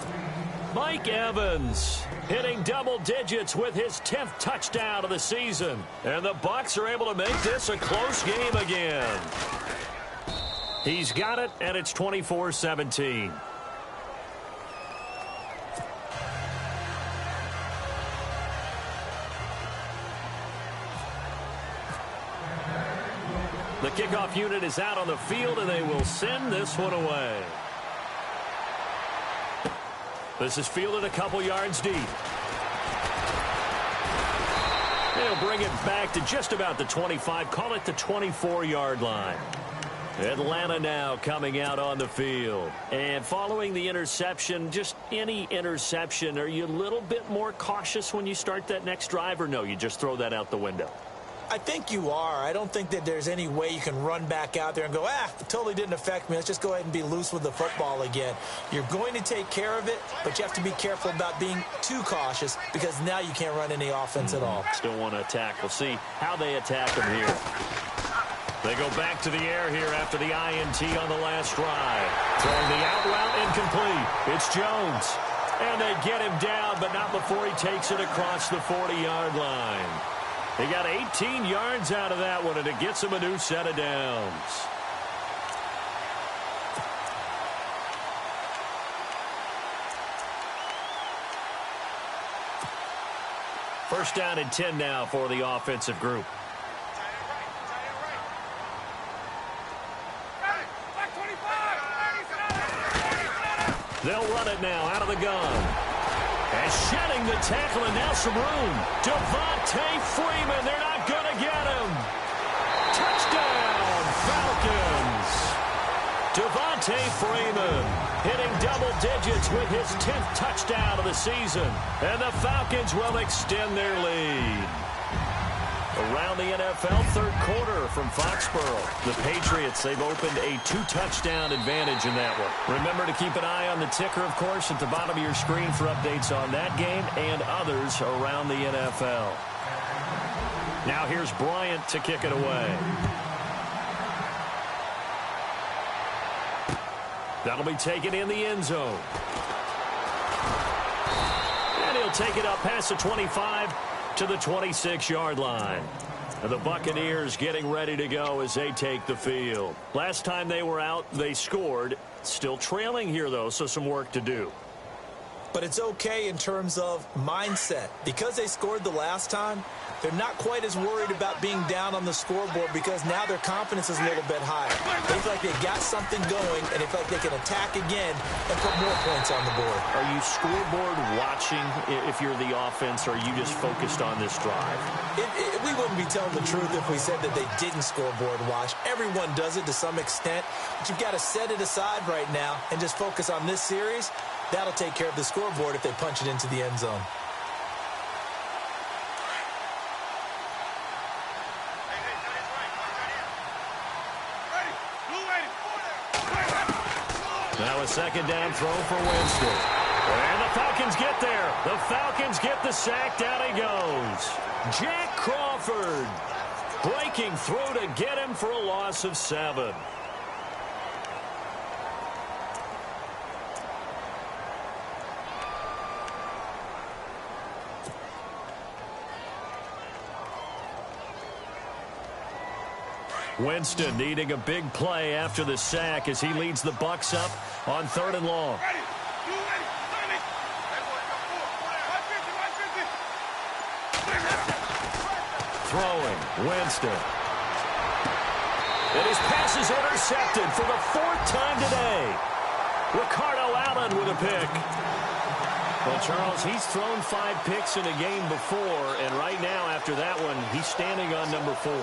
Mike Evans hitting double digits with his 10th touchdown of the season. And the Bucs are able to make this a close game again. He's got it, and it's 24-17. The kickoff unit is out on the field, and they will send this one away. This is fielded a couple yards deep. They'll bring it back to just about the 25, call it the 24-yard line. Atlanta now coming out on the field. And following the interception, just any interception, are you a little bit more cautious when you start that next drive, or no, you just throw that out the window? I think you are. I don't think that there's any way you can run back out there and go, it totally didn't affect me. Let's just go ahead and be loose with the football again. You're going to take care of it, but you have to be careful about being too cautious because now you can't run any offense at all. Still want to attack. We'll see how they attack him here. They go back to the air here after the INT on the last drive. Throwing the out route incomplete. It's Jones. And they get him down, but not before he takes it across the 40-yard line. He got 18 yards out of that one, and it gets him a new set of downs. First down and 10 now for the offensive group. They'll run it now out of the gun. And shedding the tackle, and now some room. Devontae Freeman, they're not going to get him. Touchdown, Falcons. Devontae Freeman hitting double digits with his 10th touchdown of the season. And the Falcons will extend their lead. Around the NFL, third quarter from Foxborough. The Patriots, they've opened a 2-touchdown advantage in that one. Remember to keep an eye on the ticker, of course, at the bottom of your screen for updates on that game and others around the NFL. Now here's Bryant to kick it away. That'll be taken in the end zone. And he'll take it up past the 25 to the 26-yard line. And the Buccaneers getting ready to go as they take the field. Last time they were out, they scored. Still trailing here, though, so some work to do. But it's okay in terms of mindset. Because they scored the last time, they're not quite as worried about being down on the scoreboard because now their confidence is a little bit higher. They feel like they got something going, and they feel like they can attack again and put more points on the board. Are you scoreboard watching if you're the offense, or are you just focused on this drive? We wouldn't be telling the truth if we said that they didn't scoreboard watch. Everyone does it to some extent, but you've got to set it aside right now and just focus on this series. That'll take care of the scoreboard if they punch it into the end zone. Now a second down throw for Winston. And the Falcons get there. The Falcons get the sack. Down he goes. Jack Crawford breaking through to get him for a loss of 7. Winston needing a big play after the sack as he leads the Bucs up on 3rd and long. Throwing, Winston. And his pass is intercepted for the 4th time today. Ricardo Allen with a pick. Well, Charles, he's thrown 5 picks in a game before, and right now after that one, he's standing on number 4.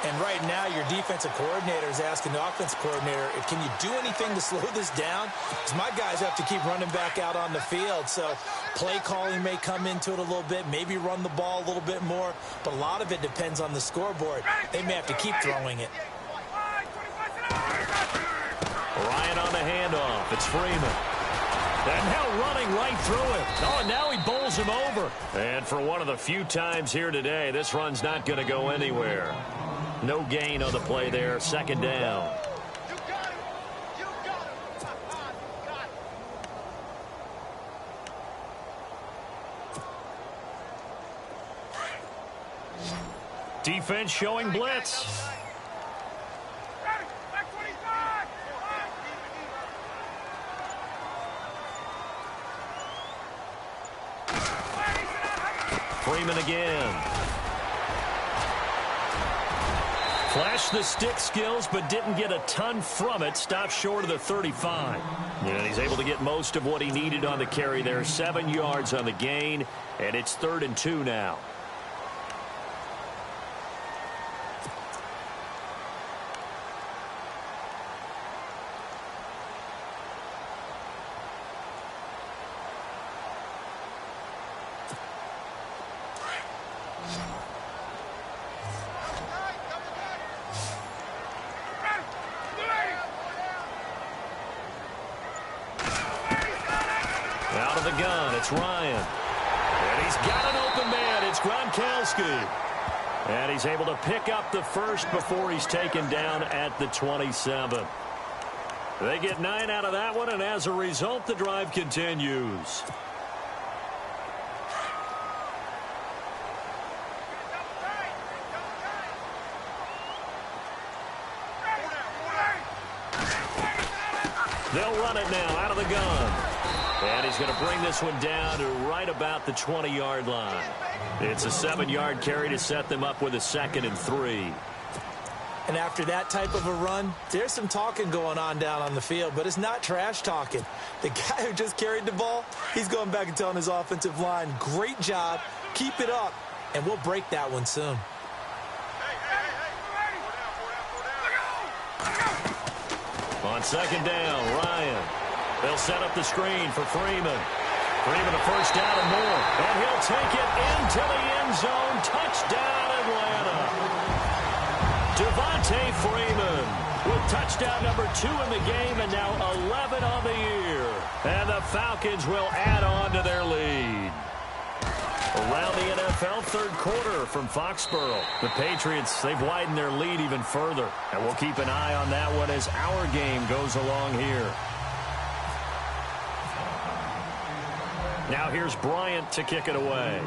And right now, your defensive coordinator is asking the offensive coordinator, can you do anything to slow this down? Because my guys have to keep running back out on the field. So play calling may come into it a little bit, maybe run the ball a little bit more. But a lot of it depends on the scoreboard. They may have to keep throwing it. Ryan on the handoff. It's Freeman. And now running right through it. Oh, and now he bowls him over. And for one of the few times here today, this run's not going to go anywhere. No gain on the play there. 2nd down. Defense showing blitz. Freeman again. Flashed the stick skills, but didn't get a ton from it. Stopped short of the 35. And he's able to get most of what he needed on the carry there. 7 yards on the gain, and it's 3rd and 2 now. Out of the gun, it's Ryan. And he's got an open man. It's Gronkowski. And he's able to pick up the first before he's taken down at the 27. They get 9 out of that one, and as a result, the drive continues. They'll run it now out of the gun. And he's going to bring this one down to right about the 20-yard line. It's a 7-yard carry to set them up with a 2nd and 3. And after that type of a run, there's some talking going on down on the field, but it's not trash talking. The guy who just carried the ball, he's going back and telling his offensive line, great job, keep it up, and we'll break that one soon. On 2nd down, Ryan. They'll set up the screen for Freeman. Freeman a first down and more. And he'll take it into the end zone. Touchdown, Atlanta. Devontae Freeman with touchdown number 2 in the game and now 11 on the year. And the Falcons will add on to their lead. Around the NFL, 3rd quarter from Foxborough. The Patriots, they've widened their lead even further. And we'll keep an eye on that one as our game goes along here. Now here's Bryant to kick it away.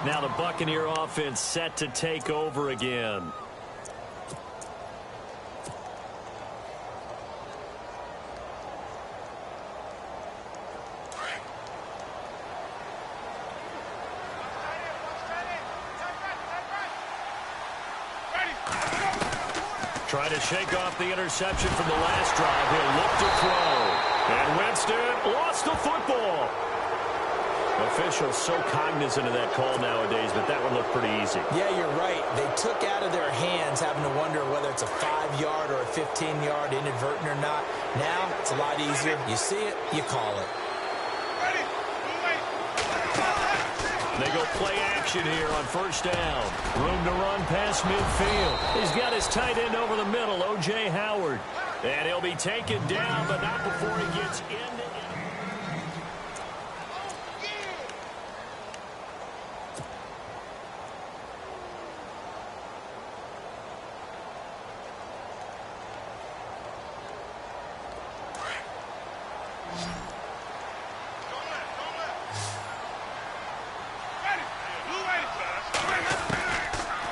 Now the Buccaneer offense set to take over again. Try to shake off the interception from the last drive. He'll look to throw. And Winston lost the football. Officials so cognizant of that call nowadays, but that one looked pretty easy. Yeah, you're right. They took out of their hands having to wonder whether it's a 5-yard or a 15-yard inadvertent or not. Now it's a lot easier. You see it, you call it. They go play action here on 1st down. Room to run past midfield. He's got his tight end over the middle, O.J. Howard. And he'll be taken down, but not before he gets into it.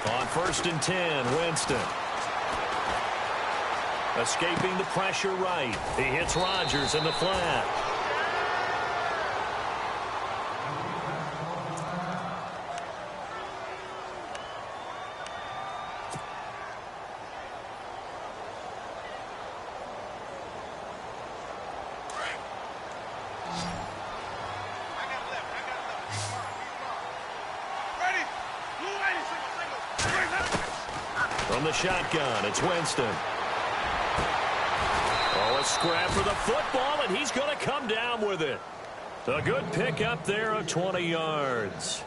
On 1st and 10, Winston. Escaping the pressure right. He hits Rodgers in the flat. From the shotgun, it's Winston. Oh, a scrap for the football, and he's going to come down with it. A good pickup there of 20 yards.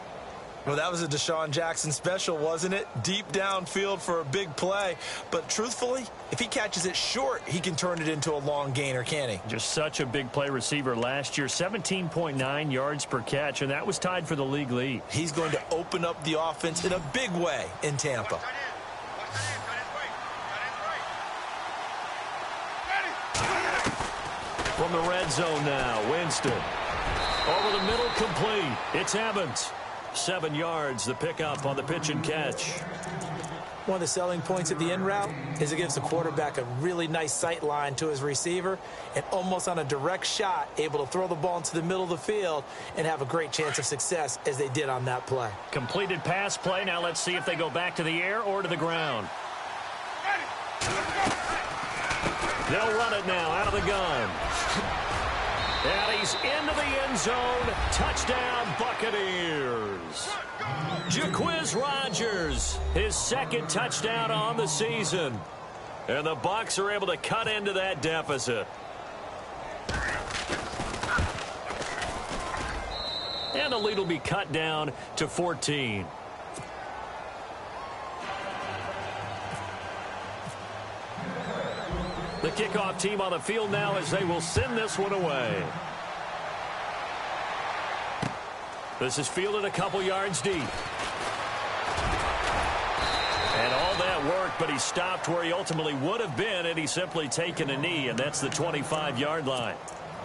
Well, that was a Deshaun Jackson special, wasn't it? Deep downfield for a big play. But truthfully, if he catches it short, he can turn it into a long gainer, can't he? Just such a big play receiver last year. 17.9 yards per catch, and that was tied for the league lead. He's going to open up the offense in a big way in Tampa. From the red zone now, Winston. Over the middle, complete. It's Evans. 7 yards, the pickup on the pitch and catch. One of the selling points of the in route is it gives the quarterback a really nice sight line to his receiver and almost on a direct shot, able to throw the ball into the middle of the field and have a great chance of success as they did on that play. Completed pass play. Now let's see if they go back to the air or to the ground. They'll run it now out of the gun. And he's into the end zone. Touchdown, Buccaneers. Jacquizz Rodgers, his 2nd touchdown on the season. And the Bucs are able to cut into that deficit. And the lead will be cut down to 14. The kickoff team on the field now as they will send this one away. This is fielded a couple yards deep. And all that worked, but he stopped where he ultimately would have been had he simply taken a knee, and that's the 25-yard line.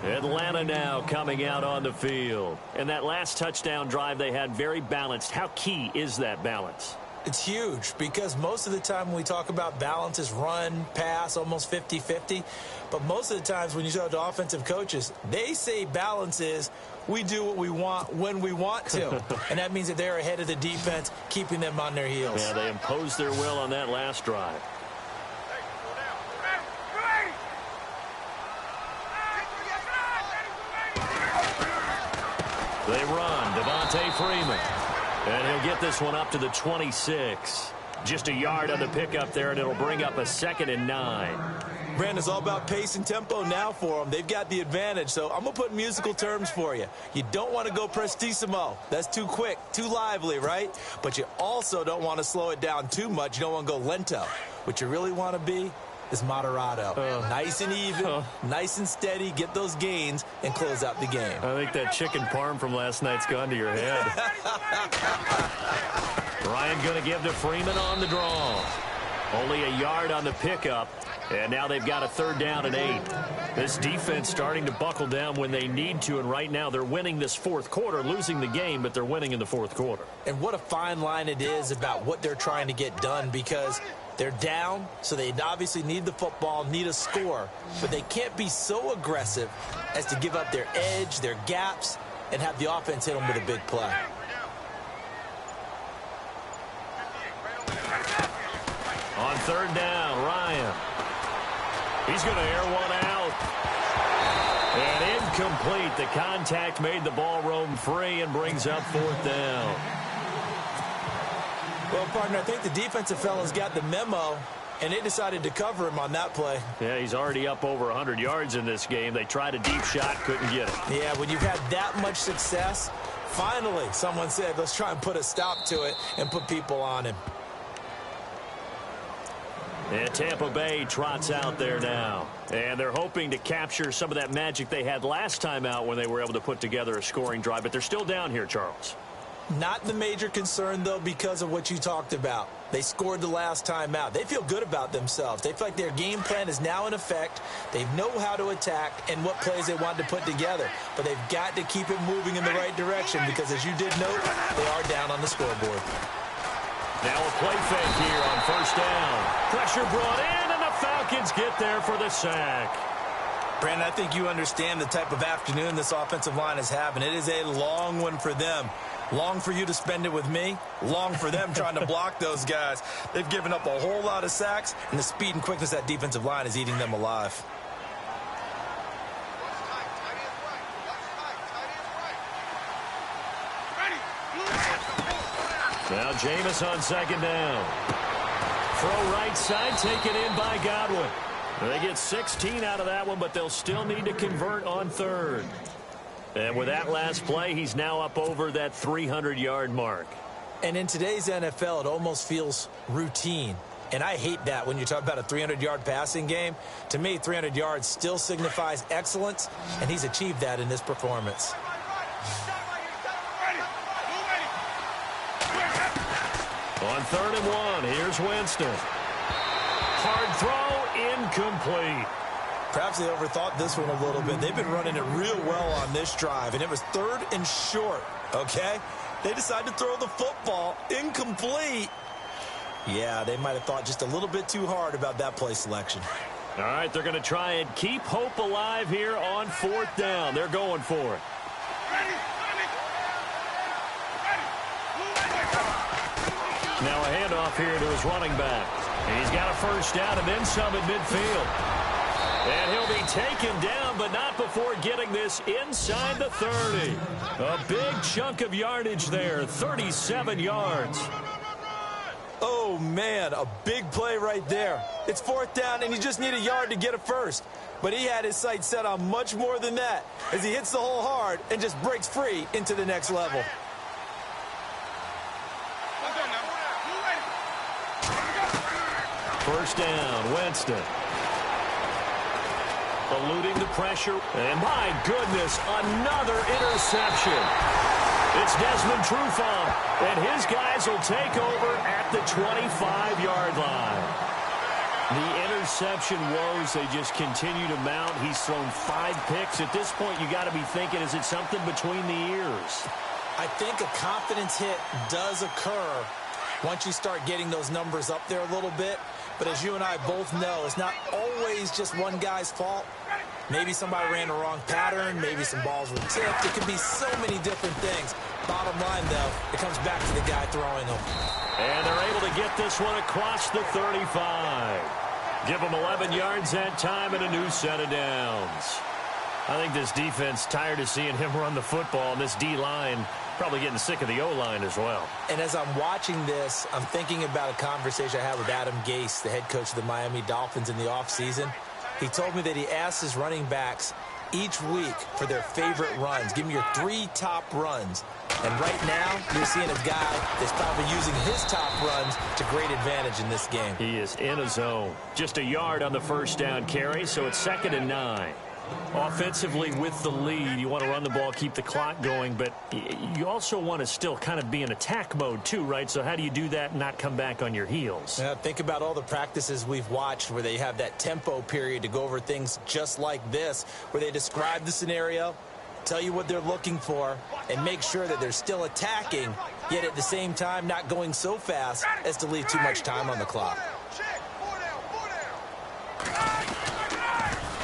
Atlanta now coming out on the field. And that last touchdown drive they had very balanced. How key is that balance? It's huge because most of the time when we talk about balance is run, pass, almost 50-50. But most of the times when you talk to offensive coaches, they say balance is we do what we want when we want to. And that means that they're ahead of the defense, keeping them on their heels. Yeah, they imposed their will on that last drive. They run, Devontae Freeman. And he'll get this one up to the 26. Just a yard on the pickup there, and it'll bring up a 2nd and 9. Brandon, it's all about pace and tempo now for them. They've got the advantage, so I'm going to put musical terms for you. You don't want to go prestissimo. That's too quick, too lively, right? But you also don't want to slow it down too much. You don't want to go lento. What you really want to be is moderato. Nice and even, nice and steady, get those gains, and close out the game. I think that chicken parm from last night's gone to your head. Ryan going to give to Freeman on the draw. Only a yard on the pickup, and now they've got a 3rd down and 8. This defense starting to buckle down when they need to, and right now they're winning this 4th quarter, losing the game, but they're winning in the 4th quarter. And what a fine line it is about what they're trying to get done, because they're down, so they obviously need the football, need a score, but they can't be so aggressive as to give up their edge, their gaps, and have the offense hit them with a big play. On 3rd down, Ryan. He's going to air one out. And incomplete. The contact made the ball roam free and brings up 4th down. Well, partner, I think the defensive fellas got the memo, and they decided to cover him on that play. Yeah, he's already up over 100 yards in this game. They tried a deep shot, couldn't get it. Yeah, when you've had that much success, finally someone said, let's try and put a stop to it and put people on him. And Tampa Bay trots out there now. And they're hoping to capture some of that magic they had last time out when they were able to put together a scoring drive. But they're still down here, Charles. Not the major concern, though, because of what you talked about. They scored the last time out. They feel good about themselves. They feel like their game plan is now in effect. They know how to attack and what plays they want to put together. But they've got to keep it moving in the right direction because, as you did note, they are down on the scoreboard. Now a play fake here on 1st down. Pressure brought in, and the Falcons get there for the sack. Brandon, I think you understand the type of afternoon this offensive line is having. It is a long one for them. Long for you to spend it with me. Long for them trying to block those guys. They've given up a whole lot of sacks, and the speed and quickness of that defensive line is eating them alive. Now Jameis on 2nd down. Throw right side, taken in by Godwin. They get 16 out of that one, but they'll still need to convert on 3rd. And with that last play, he's now up over that 300-yard mark. And in today's NFL, it almost feels routine. And I hate that when you talk about a 300-yard passing game. To me, 300 yards still signifies excellence, and he's achieved that in this performance. On 3rd and 1, here's Winston. Hard throw, incomplete. Perhaps they overthought this one a little bit. They've been running it real well on this drive, and it was 3rd and short, okay? They decided to throw the football, incomplete. Yeah, they might have thought just a little bit too hard about that play selection. All right, they're going to try and keep hope alive here on 4th down. They're going for it. Now a handoff here to his running back. And he's got a 1st down and then some at midfield. And he'll be taken down, but not before getting this inside the 30. A big chunk of yardage there, 37 yards. Oh, man, a big play right there. It's 4th down, and you just need a yard to get a first. But he had his sights set on much more than that as he hits the hole hard and just breaks free into the next level. First down, Winston. eluding the pressure. And my goodness, another interception. It's Desmond Trufant, and his guys will take over at the 25-yard line. The interception woes, they just continue to mount. He's thrown 5 picks. At this point, you got to be thinking, is it something between the ears? I think a confidence hit does occur once you start getting those numbers up there a little bit. But as you and I both know, it's not always just one guy's fault. Maybe somebody ran the wrong pattern. Maybe some balls were tipped. It could be so many different things. Bottom line, though, it comes back to the guy throwing them. And they're able to get this one across the 35. Give them 11 yards that time and a new set of downs. I think this defense tired of seeing him run the football, and this D-line probably getting sick of the O-line as well. And as I'm watching this, I'm thinking about a conversation I had with Adam Gase, the head coach of the Miami Dolphins in the offseason. He told me that he asked his running backs each week for their favorite runs. Give me your 3 top runs. And right now, you're seeing a guy that's probably using his top runs to great advantage in this game. He is in a zone. Just a yard on the first down carry, so it's 2nd and 9. Offensively with the lead, you want to run the ball, keep the clock going, but you also want to still kind of be in attack mode too, right? So how do you do that and not come back on your heels? Now, think about all the practices we've watched where they have that tempo period to go over things just like this, where they describe the scenario, tell you what they're looking for, and make sure that they're still attacking, yet at the same time not going so fast as to leave too much time on the clock.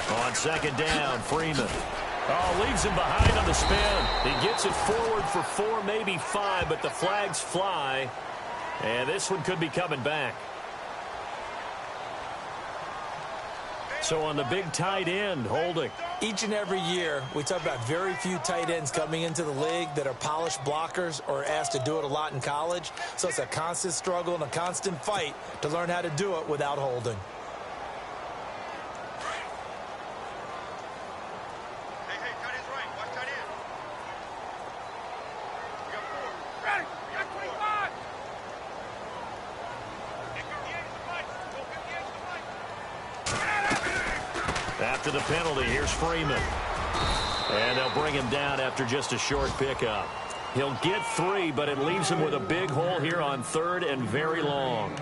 On 2nd down, Freeman. Oh, leaves him behind on the spin. He gets it forward for 4, maybe 5, but the flags fly. And this one could be coming back. So on the big tight end, holding. Each and every year, we talk about very few tight ends coming into the league that are polished blockers or asked to do it a lot in college. So it's a constant struggle and a constant fight to learn how to do it without holding. After the penalty, here's Freeman. And they'll bring him down after just a short pickup. He'll get 3, but it leaves him with a big hole here on 3rd and very long.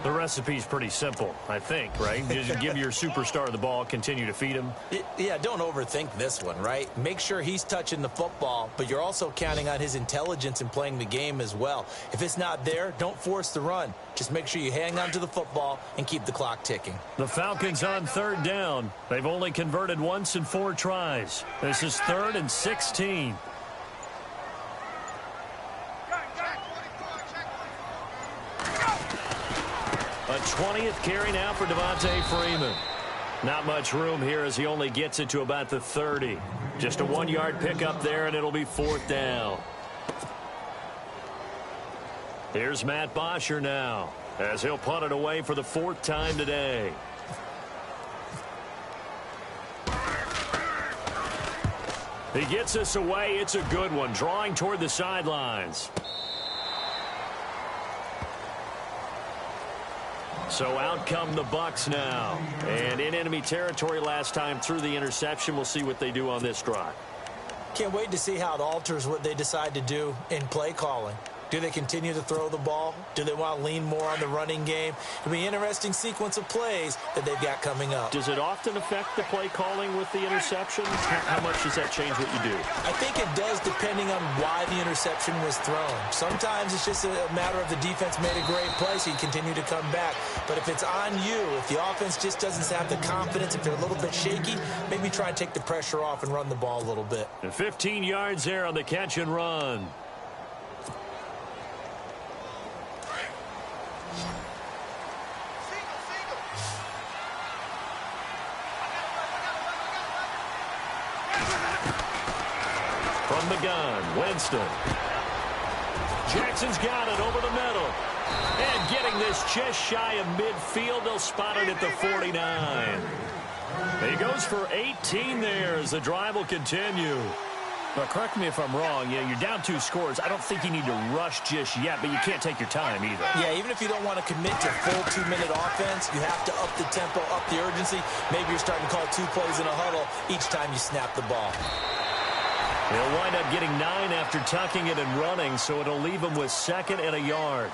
The recipe's pretty simple, I think, right? Just give your superstar the ball, continue to feed him. Yeah, don't overthink this one, right? Make sure he's touching the football, but you're also counting on his intelligence in playing the game as well. If it's not there, don't force the run. Just make sure you hang on to the football and keep the clock ticking. The Falcons on 3rd down. They've only converted once in 4 tries. This is 3rd and 16. A 20th carry now for Devontae Freeman. Not much room here as he only gets it to about the 30. Just a 1-yard pickup there, and it'll be 4th down. Here's Matt Bosher now as he'll punt it away for the 4th time today. He gets this away. It's a good one, drawing toward the sidelines. So out come the Bucs now. And in enemy territory last time through the interception. We'll see what they do on this drive. Can't wait to see how it alters what they decide to do in play calling. Do they continue to throw the ball? Do they want to lean more on the running game? It'll be an interesting sequence of plays that they've got coming up. Does it often affect the play calling with the interceptions? How much does that change what you do? I think it does depending on why the interception was thrown. Sometimes it's just a matter of the defense made a great play, so you continue to come back. But if it's on you, if the offense just doesn't have the confidence, if they're a little bit shaky, maybe try and take the pressure off and run the ball a little bit. And 15 yards there on the catch and run. From the gun, Winston. Jackson's got it over the middle. And getting this just shy of midfield. They'll spot it at the 49. He goes for 18 there as the drive will continue. Well, correct me if I'm wrong. Yeah, you're down 2 scores. I don't think you need to rush just yet, but you can't take your time either. Yeah, even if you don't want to commit to full 2-minute offense, you have to up the tempo, up the urgency. Maybe you're starting to call 2 plays in a huddle each time you snap the ball. He'll wind up getting 9 after tucking it and running, so it'll leave him with 2nd and a yard.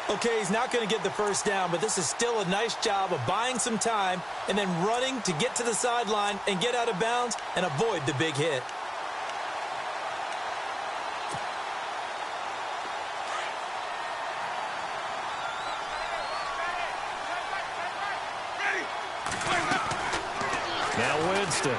Okay, he's not going to get the first down, but this is still a nice job of buying some time and then running to get to the sideline and get out of bounds and avoid the big hit. Now Winston.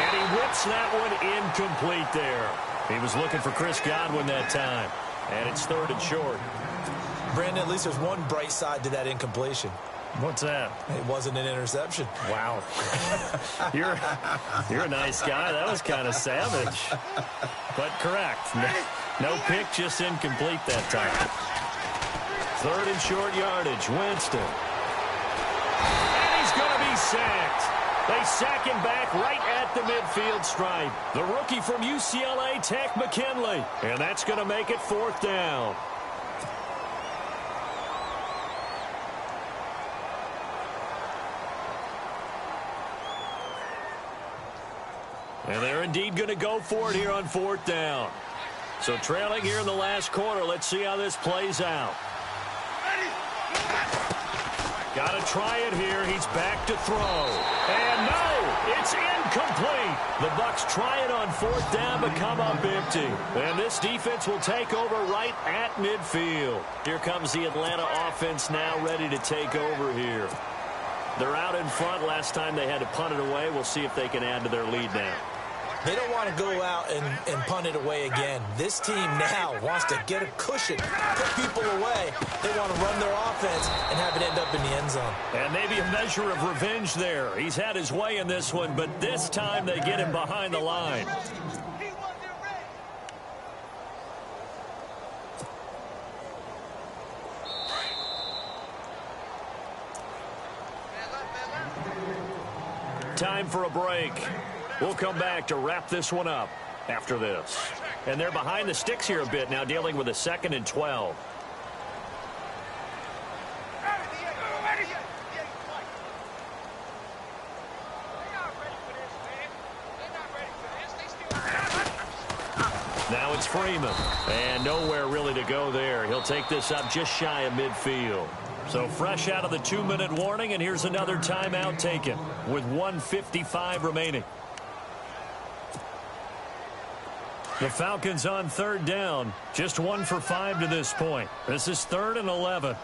And he whips that one incomplete there. He was looking for Chris Godwin that time. And it's 3rd and short. Brandon, at least there's one bright side to that incompletion. What's that? It wasn't an interception. Wow. You're a nice guy. That was kind of savage. But correct. No pick, just incomplete that time. 3rd and short yardage. Winston. And he's going to be sacked. They sack him back right at the midfield stripe. The rookie from UCLA, Tech McKinley. And that's going to make it 4th down. And they're indeed going to go for it here on 4th down. So trailing here in the last quarter. Let's see how this plays out. Got to try it here. He's back to throw. And no, it's incomplete. The Bucs try it on 4th down but come up empty. And this defense will take over right at midfield. Here comes the Atlanta offense now ready to take over here. They're out in front. Last time they had to punt it away. We'll see if they can add to their lead now. They don't want to go out and punt it away again. This team now wants to get a cushion, put people away. They want to run their offense and have it end up in the end zone. And maybe a measure of revenge there. He's had his way in this one, but this time they get him behind the line. Time for a break. We'll come back to wrap this one up after this. And they're behind the sticks here a bit now, dealing with a 2nd and 12. Now it's Freeman. And nowhere really to go there. He'll take this up just shy of midfield. So fresh out of the 2-minute warning, and here's another timeout taken with 1:55 remaining. The Falcons on 3rd down, just 1 for 5 to this point. This is 3rd and 11.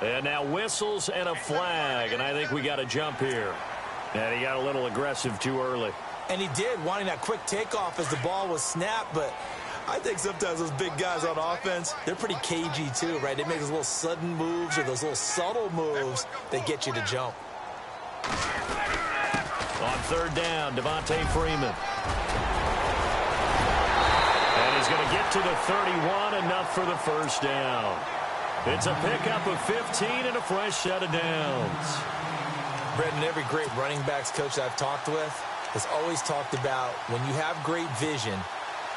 And now whistles and a flag, and I think we got a jump here. And he got a little aggressive too early. And he did, wanting that quick takeoff as the ball was snapped, but I think sometimes those big guys on offense, they're pretty cagey too, right? They make those little sudden moves or those little subtle moves that get you to jump. On 3rd down, Devontae Freeman. And he's going to get to the 31, enough for the first down. It's a pickup of 15 and a fresh set of downs. Brendan, every great running backs coach I've talked with has always talked about when you have great vision,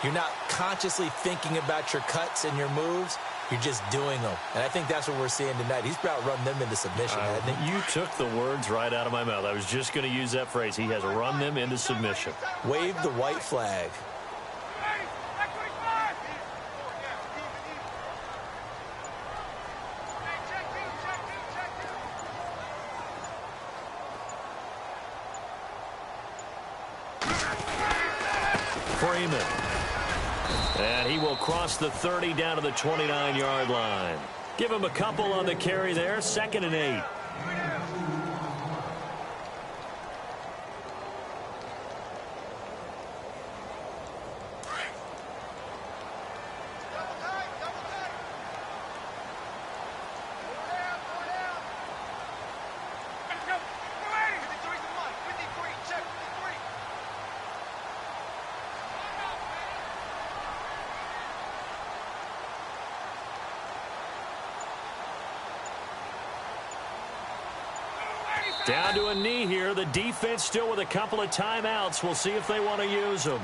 you're not consciously thinking about your cuts and your moves. You're just doing them. And I think that's what we're seeing tonight. He's about run them into submission, hasn't he? You took the words right out of my mouth. I was just going to use that phrase. He has run them into submission. Wave the white flag. Freeman. And he will cross the 30 down to the 29-yard line. Give him a couple on the carry there. 2nd and 8. Down to a knee here. The defense still with a couple of timeouts. We'll see if they want to use them.